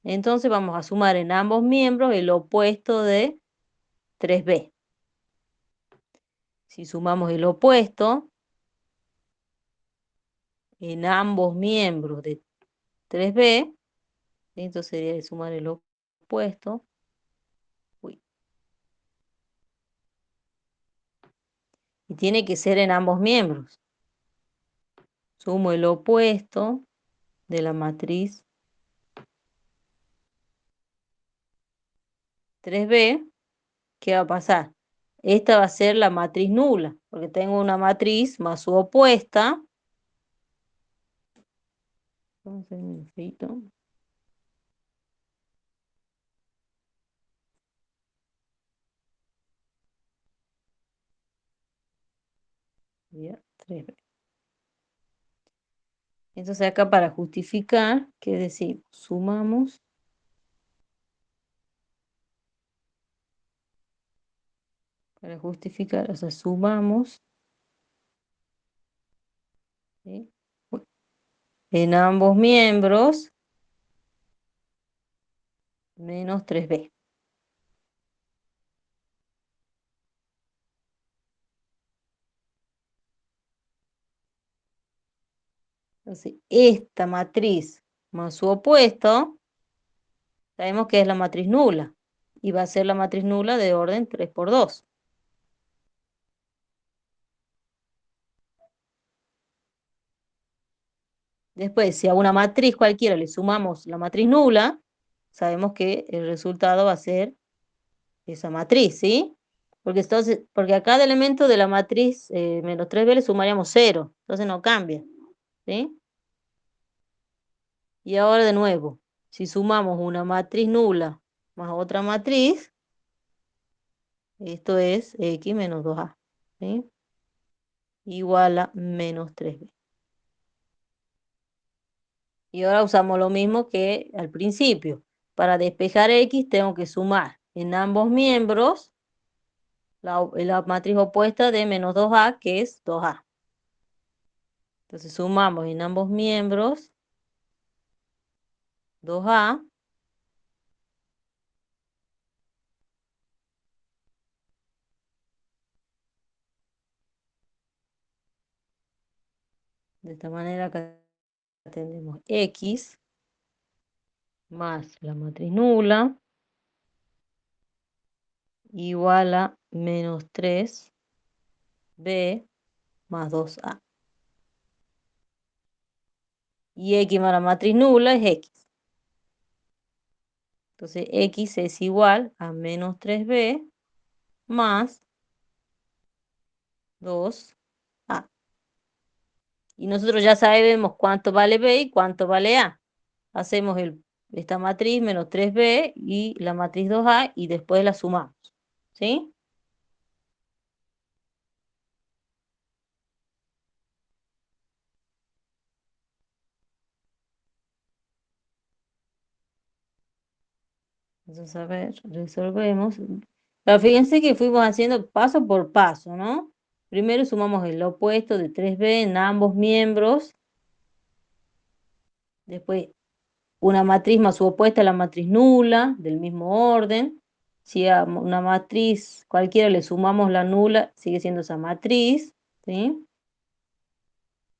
Entonces vamos a sumar en ambos miembros el opuesto de 3b. Si sumamos el opuesto en ambos miembros de 3b, entonces sería de sumar el opuesto. Uy. Y tiene que ser en ambos miembros. Sumo el opuesto de la matriz 3b. ¿Qué va a pasar? Esta va a ser la matriz nula, porque tengo una matriz más su opuesta. Vamos a hacer un feito. Ya, 3b. Entonces acá para justificar, ¿qué decimos? Sumamos. Para justificar, o sea, sumamos, ¿sí? En ambos miembros menos 3b. Entonces, esta matriz más su opuesto, sabemos que es la matriz nula. Y va a ser la matriz nula de orden 3 por 2. Después, si a una matriz cualquiera le sumamos la matriz nula, sabemos que el resultado va a ser esa matriz, ¿sí? Porque a cada elemento de la matriz menos 3b le sumaríamos 0, entonces no cambia, ¿sí? Y ahora de nuevo, si sumamos una matriz nula más otra matriz, esto es x menos 2a, ¿sí? Igual a menos 3b. Y ahora usamos lo mismo que al principio. Para despejar x tengo que sumar en ambos miembros la matriz opuesta de menos 2a, que es 2a. Entonces sumamos en ambos miembros 2a de esta manera que tenemos x más la matriz nula igual a menos 3b más 2a. Y x más la matriz nula es x. Entonces x es igual a menos 3b más 2a. Y nosotros ya sabemos cuánto vale b y cuánto vale a. Hacemos esta matriz menos 3b y la matriz 2a y después la sumamos. ¿Sí? Entonces, a ver, resolvemos. Pero fíjense que fuimos haciendo paso por paso, ¿no? Primero sumamos el opuesto de 3b en ambos miembros. Después una matriz más su opuesta a la matriz nula, del mismo orden. Si a una matriz cualquiera le sumamos la nula, sigue siendo esa matriz, ¿sí?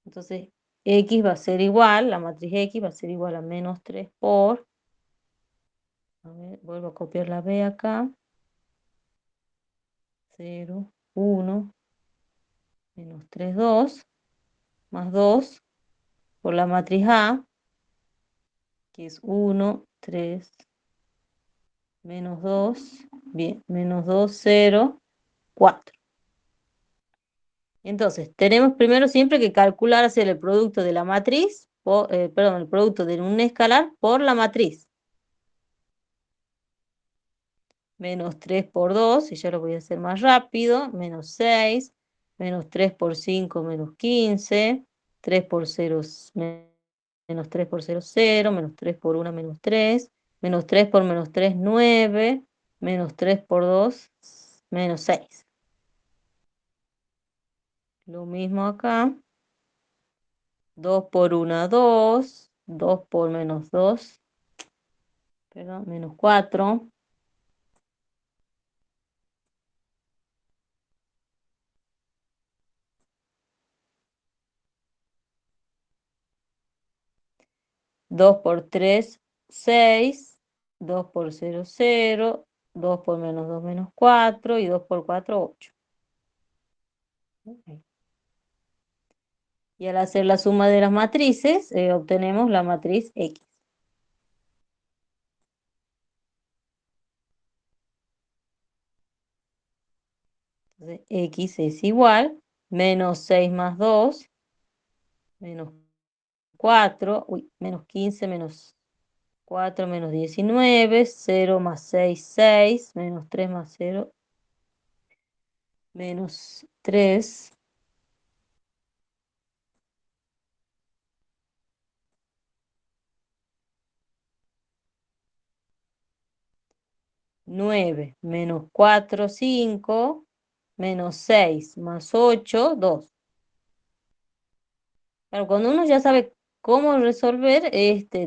Entonces, x va a ser igual, la matriz x va a ser igual a menos 3 por, a ver, vuelvo a copiar la b acá, 0, 1, menos 3, 2, más 2, por la matriz A, que es 1, 3, menos 2, bien, menos 2, 0, 4. Entonces, tenemos primero siempre que calcular hacer el producto de la matriz, perdón, el producto de un escalar por la matriz. Menos 3 por 2, y ya lo voy a hacer más rápido, menos 6, menos 3 por 5, menos 15, 3 por 0, menos 3 por 0, 0, menos 3 por 1, menos 3, menos 3 por menos 3, 9, menos 3 por 2, menos 6. Lo mismo acá. 2 por 1, 2. 2 por menos 2. Perdón, menos 4. 2 por 3, 6. 2 por 0, 0. 2 por menos 2, menos 4. Y 2 por 4, 8. Ok. Y al hacer la suma de las matrices, obtenemos la matriz X. Entonces, X es igual, menos 6 más 2, menos 4, uy, menos 15, menos 4, menos 19, 0 más 6, 6, menos 3 más 0, menos 3, 9, menos 4, 5, menos 6 más 8, 2. Claro, cuando uno ya sabe cómo resolver,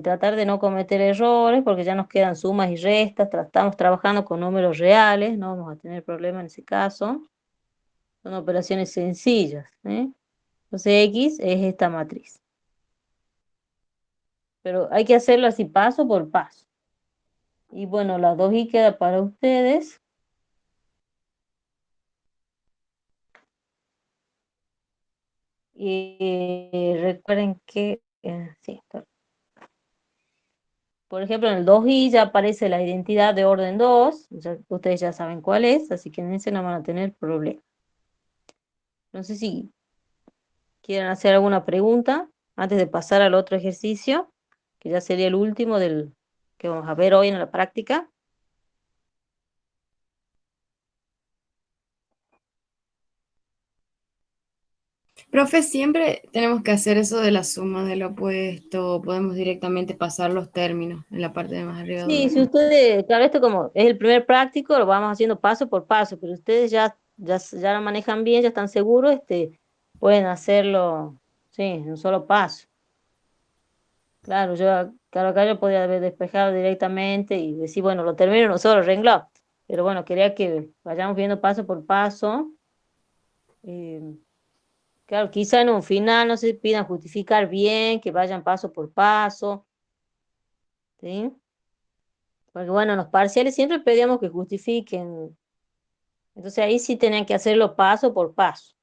tratar de no cometer errores, porque ya nos quedan sumas y restas, estamos trabajando con números reales, no vamos a tener problema en ese caso. Son operaciones sencillas, ¿eh? Entonces X es esta matriz. Pero hay que hacerlo así paso por paso. Y bueno, la 2i queda para ustedes. Y recuerden que, sí, Por ejemplo, en el 2i ya aparece la identidad de orden 2, ustedes ya saben cuál es, así que en ese no van a tener problema. No sé si quieren hacer alguna pregunta antes de pasar al otro ejercicio, que ya sería el último del que vamos a ver hoy en la práctica. Profe, siempre tenemos que hacer eso de la suma del opuesto, podemos directamente pasar los términos en la parte de más arriba de Sí, si uno. ustedes, claro, esto como es el primer práctico, lo vamos haciendo paso por paso, pero ustedes ya lo manejan bien, ya están seguros, pueden hacerlo, sí, en un solo paso. Claro, claro, acá yo podía haber despejado directamente y decir, bueno, lo termino en un solo renglón, pero bueno, quería que vayamos viendo paso por paso. eh, claro, quizá en un final no se pidan justificar bien, que vayan paso por paso, ¿sí? Porque bueno, en los parciales siempre pedíamos que justifiquen. Entonces ahí sí tenían que hacerlo paso por paso.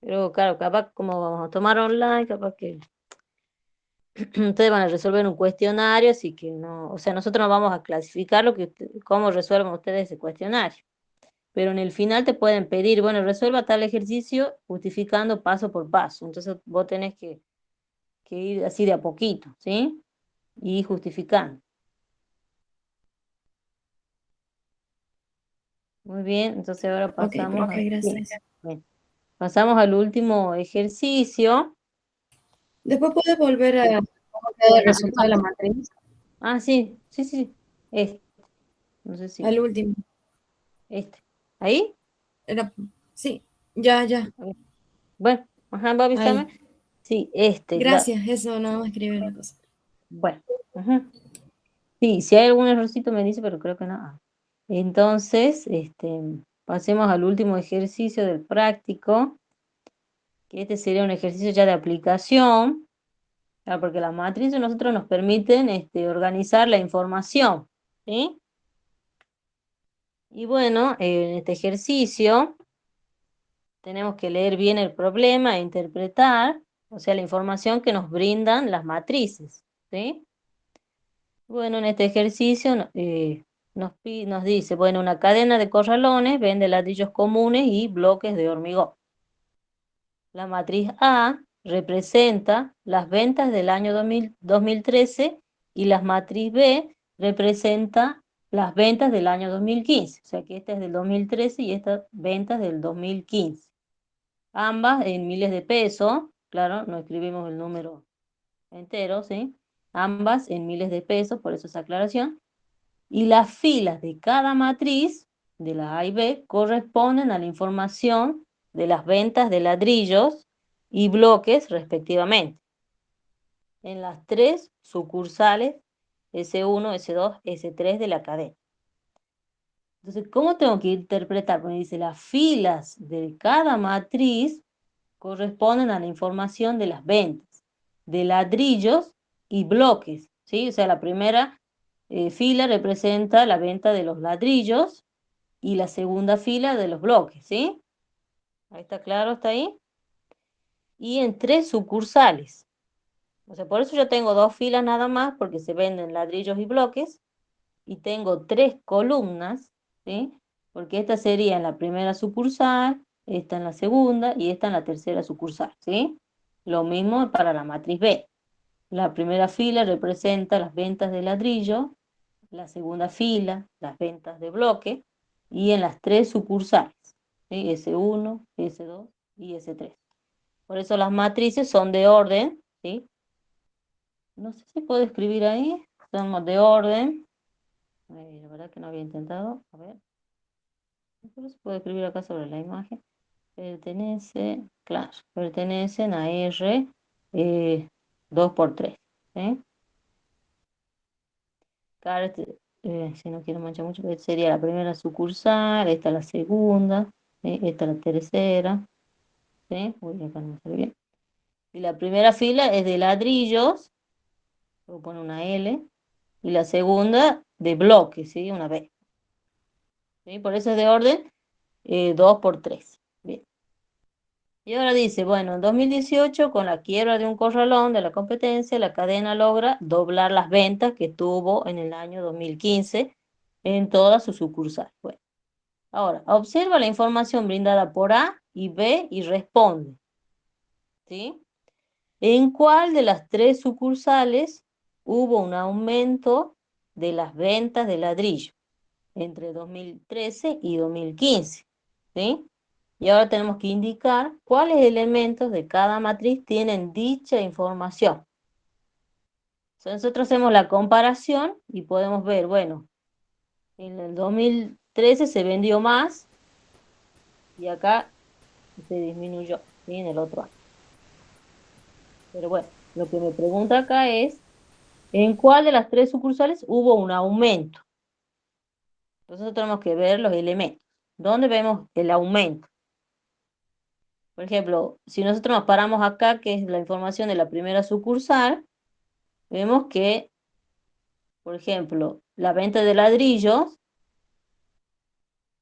Pero claro, capaz como vamos a tomar online, capaz que ustedes van a resolver un cuestionario, así que no, o sea, nosotros no vamos a clasificar cómo resuelvan ustedes ese cuestionario. Pero en el final te pueden pedir, bueno, resuelva tal ejercicio justificando paso por paso. Entonces vos tenés que ir así de a poquito, ¿sí? Y justificando. Muy bien, entonces ahora Ok, pasamos profe, gracias. bien, pasamos al último ejercicio. Después puedes volver a cómo queda el resultado de la matriz, Ah, sí, sí, sí. Este, no sé si. al último. Este. ¿Ahí? Era, sí, ya, ya, A ver. Bueno, ajá, va a avisarme. ahí. Sí, claro. Gracias, eso, nada más escribir la cosa. Bueno. Ajá. Sí, si hay algún errorcito me dice, pero creo que no. Entonces, pasemos al último ejercicio del práctico, que este sería un ejercicio ya de aplicación, claro, porque las matrices nosotros nos permiten organizar la información, ¿sí? Y bueno, en este ejercicio tenemos que leer bien el problema e interpretar, o sea, la información que nos brindan las matrices, ¿sí? Bueno, en este ejercicio nos dice, bueno, una cadena de corralones vende ladrillos comunes y bloques de hormigón. La matriz A representa las ventas del año 2013 y la matriz B representa las ventas del año 2015. O sea que esta es del 2013 y estas ventas del 2015. Ambas en miles de pesos, claro, no escribimos el número entero, ¿sí? Ambas en miles de pesos, por eso esa aclaración. Y las filas de cada matriz, de la A y B, corresponden a la información de las ventas de ladrillos y bloques respectivamente, en las tres sucursales S1, S2, S3 de la cadena. Entonces, ¿cómo tengo que interpretar? Porque dice, las filas de cada matriz corresponden a la información de las ventas, de ladrillos y bloques, ¿sí? O sea, la primera fila representa la venta de los ladrillos y la segunda fila de los bloques, ¿sí? Ahí está claro, ¿está ahí? Y en tres sucursales. O sea, por eso yo tengo dos filas nada más, porque se venden ladrillos y bloques, y tengo tres columnas, ¿sí? Porque esta sería en la primera sucursal, esta en la segunda y esta en la tercera sucursal, ¿sí? Lo mismo para la matriz B. La primera fila representa las ventas de ladrillo, la segunda fila, las ventas de bloque, y en las tres sucursales, ¿sí? S1, S2 y S3. Por eso las matrices son de orden, ¿sí? No sé si puedo escribir ahí, son de orden. La verdad que no había intentado, a ver. No se puede escribir acá sobre la imagen. Claro, pertenecen a R 2 por 3. ¿Sí? Claro, si no quiero manchar mucho, esta sería la primera sucursal, esta la segunda, ¿sí? Esta la tercera. ¿Sí? Uy, acá no me sale bien. Y la primera fila es de ladrillos, voy a poner una L, y la segunda de bloques, ¿sí? Una B. ¿Sí? Por eso es de orden 2 por 3. Bien. Y ahora dice, bueno, en 2018, con la quiebra de un corralón de la competencia, la cadena logra doblar las ventas que tuvo en el año 2015 en todas sus sucursales. Bueno, ahora, observa la información brindada por A y B y responde, ¿sí? ¿En cuál de las tres sucursales hubo un aumento de las ventas de ladrillo entre 2013 y 2015? ¿Sí? Y ahora tenemos que indicar cuáles elementos de cada matriz tienen dicha información. Entonces nosotros hacemos la comparación y podemos ver, bueno, en el 2013 se vendió más y acá se disminuyó, ¿sí? En el otro año. Pero bueno, lo que me pregunta acá es, ¿en cuál de las tres sucursales hubo un aumento? Entonces tenemos que ver los elementos. ¿Dónde vemos el aumento? Por ejemplo, si nosotros nos paramos acá, que es la información de la primera sucursal, vemos que, por ejemplo, la venta de ladrillos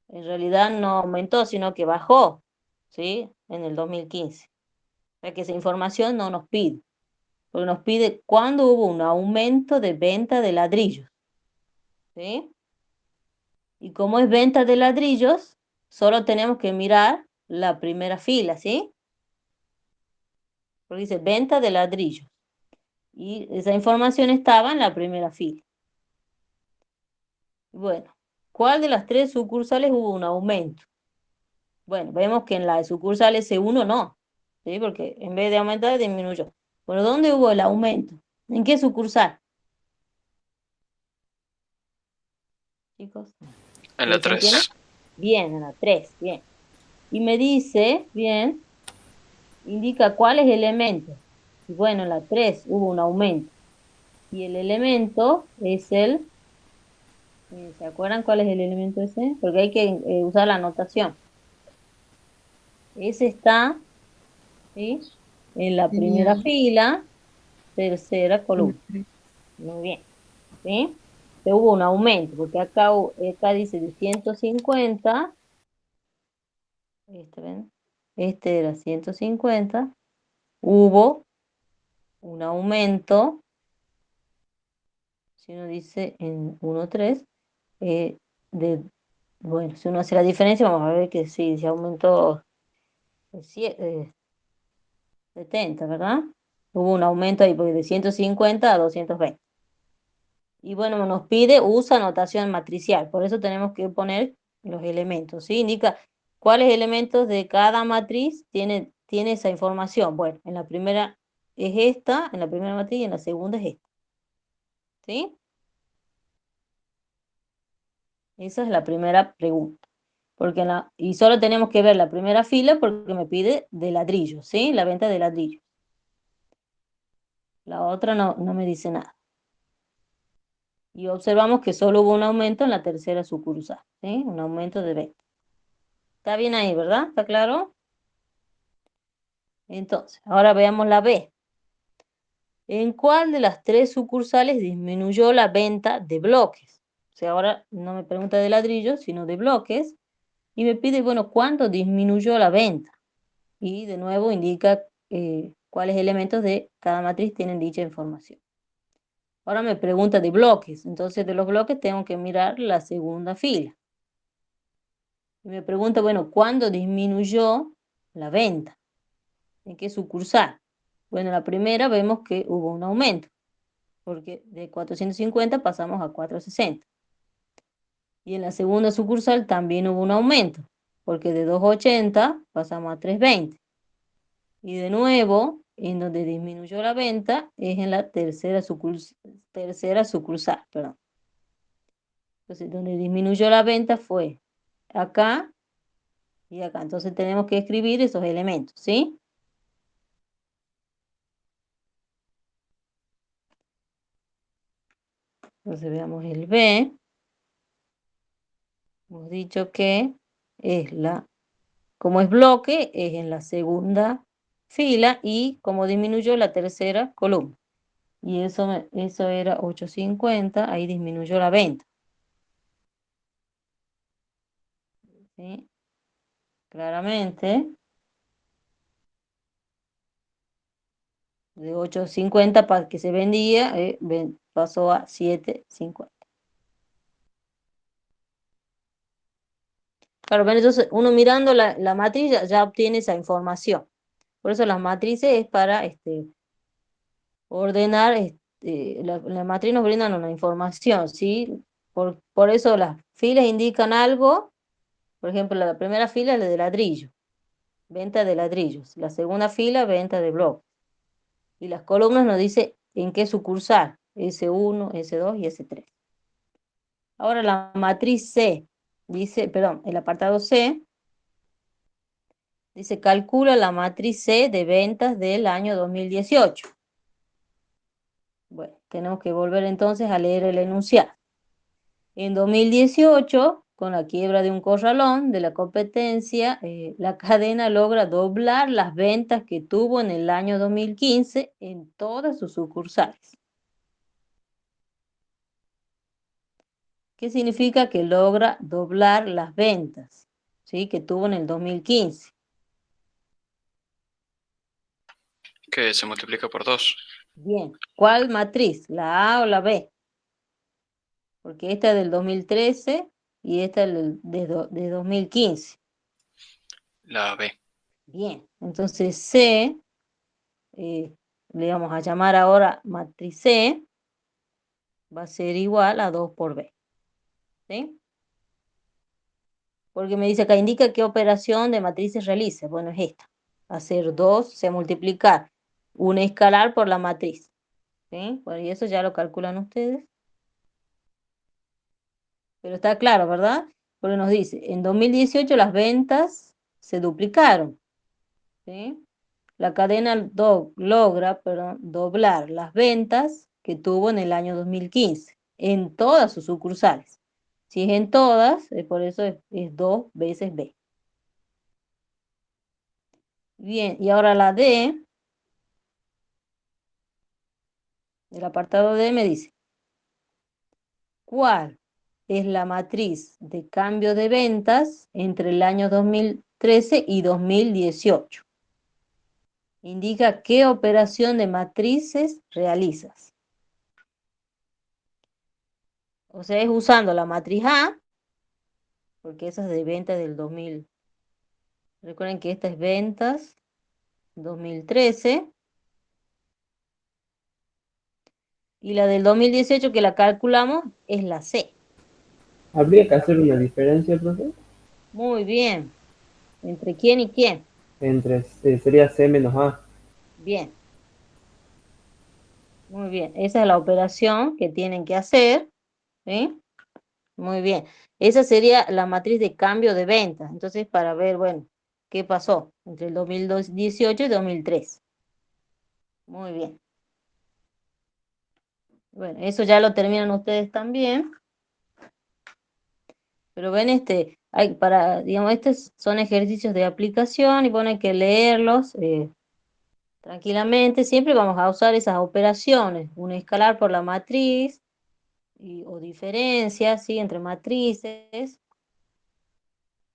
en realidad no aumentó, sino que bajó, ¿sí? En el 2015. O sea que esa información no nos pide, porque nos pide cuándo hubo un aumento de venta de ladrillos, ¿sí? Y como es venta de ladrillos, solo tenemos que mirar la primera fila, ¿sí? Porque dice venta de ladrillos. Y esa información estaba en la primera fila. Bueno, ¿cuál de las tres sucursales hubo un aumento? Bueno, vemos que en la sucursal S1 no, ¿sí? Porque en vez de aumentar, disminuyó. Bueno, ¿dónde hubo el aumento? ¿En qué sucursal, chicos? En la ¿Se entiende? 3. Bien, en la 3, bien. Y me dice, bien, indica cuáles elementos. Y bueno, en la 3 hubo un aumento. Y el elemento es ¿se acuerdan cuál es el elemento ese? Porque hay que usar la anotación. Ese está, ¿sí? En la primera Sería fila, tercera una columna. tres. Muy bien, ¿sí? Que hubo un aumento, porque acá dice de 150, ¿ven? Este era 150, hubo un aumento, si uno dice en 1.3, de, bueno, si uno hace la diferencia, vamos a ver que sí, se aumentó 70, ¿verdad? Hubo un aumento ahí porque de 150 a 220. Y bueno, nos pide usa notación matricial, por eso tenemos que poner los elementos, ¿sí? Indica cuáles elementos de cada matriz tiene esa información. Bueno, en la primera es esta, en la primera matriz y en la segunda es esta, ¿sí? Esa es la primera pregunta. Y solo tenemos que ver la primera fila porque me pide de ladrillo, ¿sí? La venta de ladrillo. La otra no me dice nada. Y observamos que solo hubo un aumento en la tercera sucursal, ¿sí? Un aumento de venta. Está bien ahí, ¿verdad? ¿Está claro? Entonces, ahora veamos la B. ¿En cuál de las tres sucursales disminuyó la venta de bloques? O sea, ahora no me pregunta de ladrillos, sino de bloques. Y me pide, bueno, ¿cuánto disminuyó la venta? Y de nuevo indica cuáles elementos de cada matriz tienen dicha información. Ahora me pregunta de bloques. Entonces, de los bloques tengo que mirar la segunda fila. Y me pregunta, bueno, ¿cuándo disminuyó la venta? ¿En qué sucursal? Bueno, en la primera vemos que hubo un aumento, porque de 450 pasamos a 460. Y en la segunda sucursal también hubo un aumento, porque de 280 pasamos a 320. Y de nuevo, en donde disminuyó la venta es en la tercera sucursal, perdón. Entonces, donde disminuyó la venta fue acá y acá. Entonces tenemos que escribir esos elementos, ¿sí? Entonces veamos el B. Hemos dicho que como es bloque, es en la segunda fila y como disminuyó la tercera columna. Y eso era 850, ahí disminuyó la venta. ¿Sí? Claramente. De 8.50 para que se vendía, pasó a 7.50. Claro, bueno, entonces uno mirando la matriz ya obtiene esa información. Por eso las matrices es para ordenar, la matriz nos brindan una información, ¿sí? Por eso las filas indican algo. Por ejemplo, la primera fila es la de ladrillo, venta de ladrillos. La segunda fila, venta de bloques. Y las columnas nos dice en qué sucursal, S1, S2 y S3. Ahora la matriz C, dice, perdón, el apartado C, dice calcula la matriz C de ventas del año 2018. Bueno, tenemos que volver entonces a leer el enunciado. En 2018, con la quiebra de un corralón de la competencia, la cadena logra doblar las ventas que tuvo en el año 2015 en todas sus sucursales. ¿Qué significa que logra doblar las ventas? ¿Sí? Que tuvo en el 2015. Que se multiplica por 2. Bien, ¿cuál matriz? ¿La A o la B? Porque esta es del 2013 y esta es de 2015. La B. Bien, entonces C, le vamos a llamar ahora matriz C, va a ser igual a 2 por B. ¿Sí? Porque me dice acá, indica qué operación de matrices realiza. Bueno, es esta. Hacer 2, se multiplicar un escalar por la matriz. ¿Sí? Bueno, y eso ya lo calculan ustedes. Pero está claro, ¿verdad? Porque nos dice, en 2018 las ventas se duplicaron. ¿Sí? La cadena logra, doblar las ventas que tuvo en el año 2015 en todas sus sucursales. Si es en todas, por eso es 2 veces B. Bien, y ahora la D, el apartado D me dice, ¿cuál es la matriz de cambio de ventas entre el año 2013 y 2018? Indica qué operación de matrices realizas. O sea, es usando la matriz A, porque esa es de ventas del 2000. Recuerden que esta es ventas 2013. Y la del 2018 que la calculamos es la C. ¿Habría que hacer una diferencia, profe? Muy bien. ¿Entre quién y quién? Entre, sería C menos A. Bien. Muy bien. Esa es la operación que tienen que hacer. ¿Sí? Muy bien. Esa sería la matriz de cambio de ventas. Entonces, para ver, bueno, qué pasó entre el 2018 y 2003. Muy bien. Bueno, eso ya lo terminan ustedes también. Pero ven, digamos, estos son ejercicios de aplicación y bueno, hay que leerlos tranquilamente. Siempre vamos a usar esas operaciones, un escalar por la matriz o diferencias, ¿sí? Entre matrices.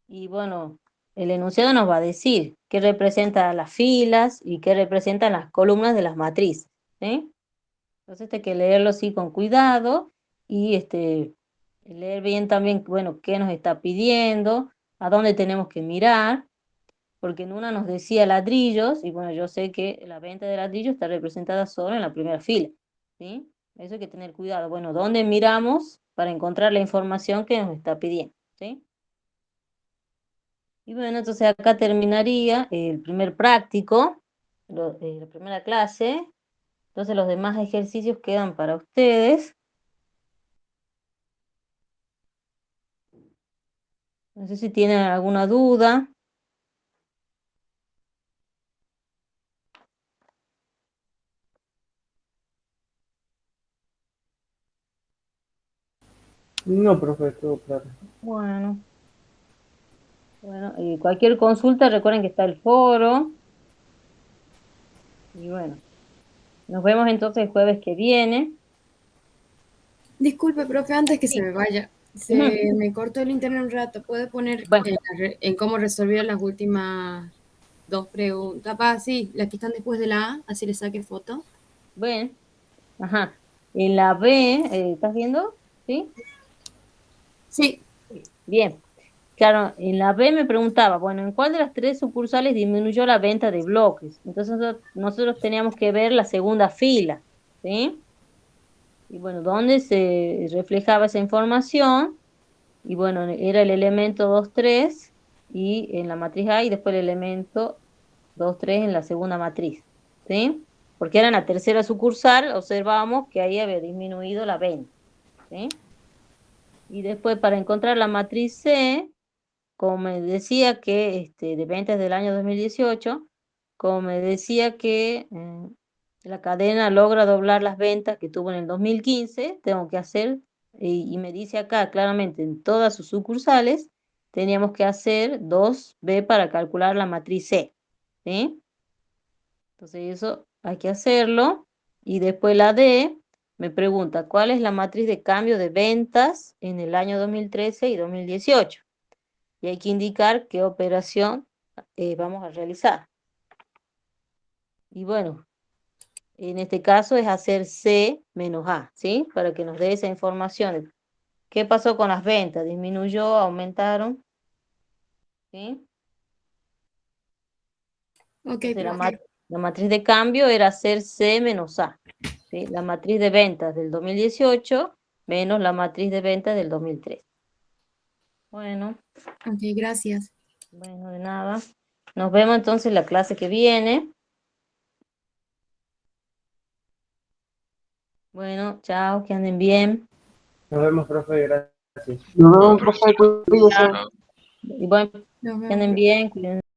Y bueno, el enunciado nos va a decir qué representa las filas y qué representan las columnas de las matrices, ¿sí? Entonces hay que leerlo así con cuidado y leer bien también, bueno, qué nos está pidiendo, a dónde tenemos que mirar, porque en una nos decía ladrillos, y bueno, yo sé que la venta de ladrillos está representada solo en la primera fila, ¿sí? Eso hay que tener cuidado. Bueno, ¿dónde miramos para encontrar la información que nos está pidiendo? ¿Sí? Y bueno, entonces acá terminaría el primer práctico, la primera clase. Entonces los demás ejercicios quedan para ustedes. No sé si tienen alguna duda. No, profe, todo claro. Bueno, cualquier consulta, recuerden que está el foro. Y bueno, nos vemos entonces el jueves que viene. Disculpe, profe, antes que se Sí. me vaya, Ujú. se me cortó el internet un rato. ¿Puede poner Bueno, en cómo resolver las últimas dos preguntas. Va, sí, las que están después de la A, así le saque foto. Bueno, ajá. En la B, ¿estás viendo? ¿Sí? Sí, Bien. Claro, en la B me preguntaba, bueno, ¿en cuál de las tres sucursales disminuyó la venta de bloques? Entonces nosotros teníamos que ver la segunda fila, ¿sí? Y bueno, ¿dónde se reflejaba esa información? Y bueno, era el elemento 2 3 y en la matriz A y después el elemento 2 3 en la segunda matriz, ¿sí? Porque era en la tercera sucursal, observamos que ahí había disminuido la venta, ¿sí? Y después para encontrar la matriz C, como me decía que de ventas del año 2018, como me decía que la cadena logra doblar las ventas que tuvo en el 2015, tengo que hacer, y me dice acá claramente, en todas sus sucursales, teníamos que hacer 2B para calcular la matriz C, ¿sí? Entonces eso hay que hacerlo. Y después la D me pregunta, ¿cuál es la matriz de cambio de ventas en el año 2013 y 2018? Y hay que indicar qué operación vamos a realizar. Y bueno, en este caso es hacer C menos A, ¿sí? Para que nos dé esa información. ¿Qué pasó con las ventas? ¿Disminuyó? ¿Aumentaron? ¿Sí? ok, Entonces profe. la matriz de cambio era hacer C menos A, ¿sí? La matriz de ventas del 2018 menos la matriz de ventas del 2003. Bueno, Ok, gracias. bueno, de nada. Nos vemos entonces la clase que viene. Bueno, chao, que anden bien. Nos vemos, profe, gracias. Nos No, vemos, profesor. profe, cuídese. Y bueno, Nos que vemos, anden profe. bien, cuídense.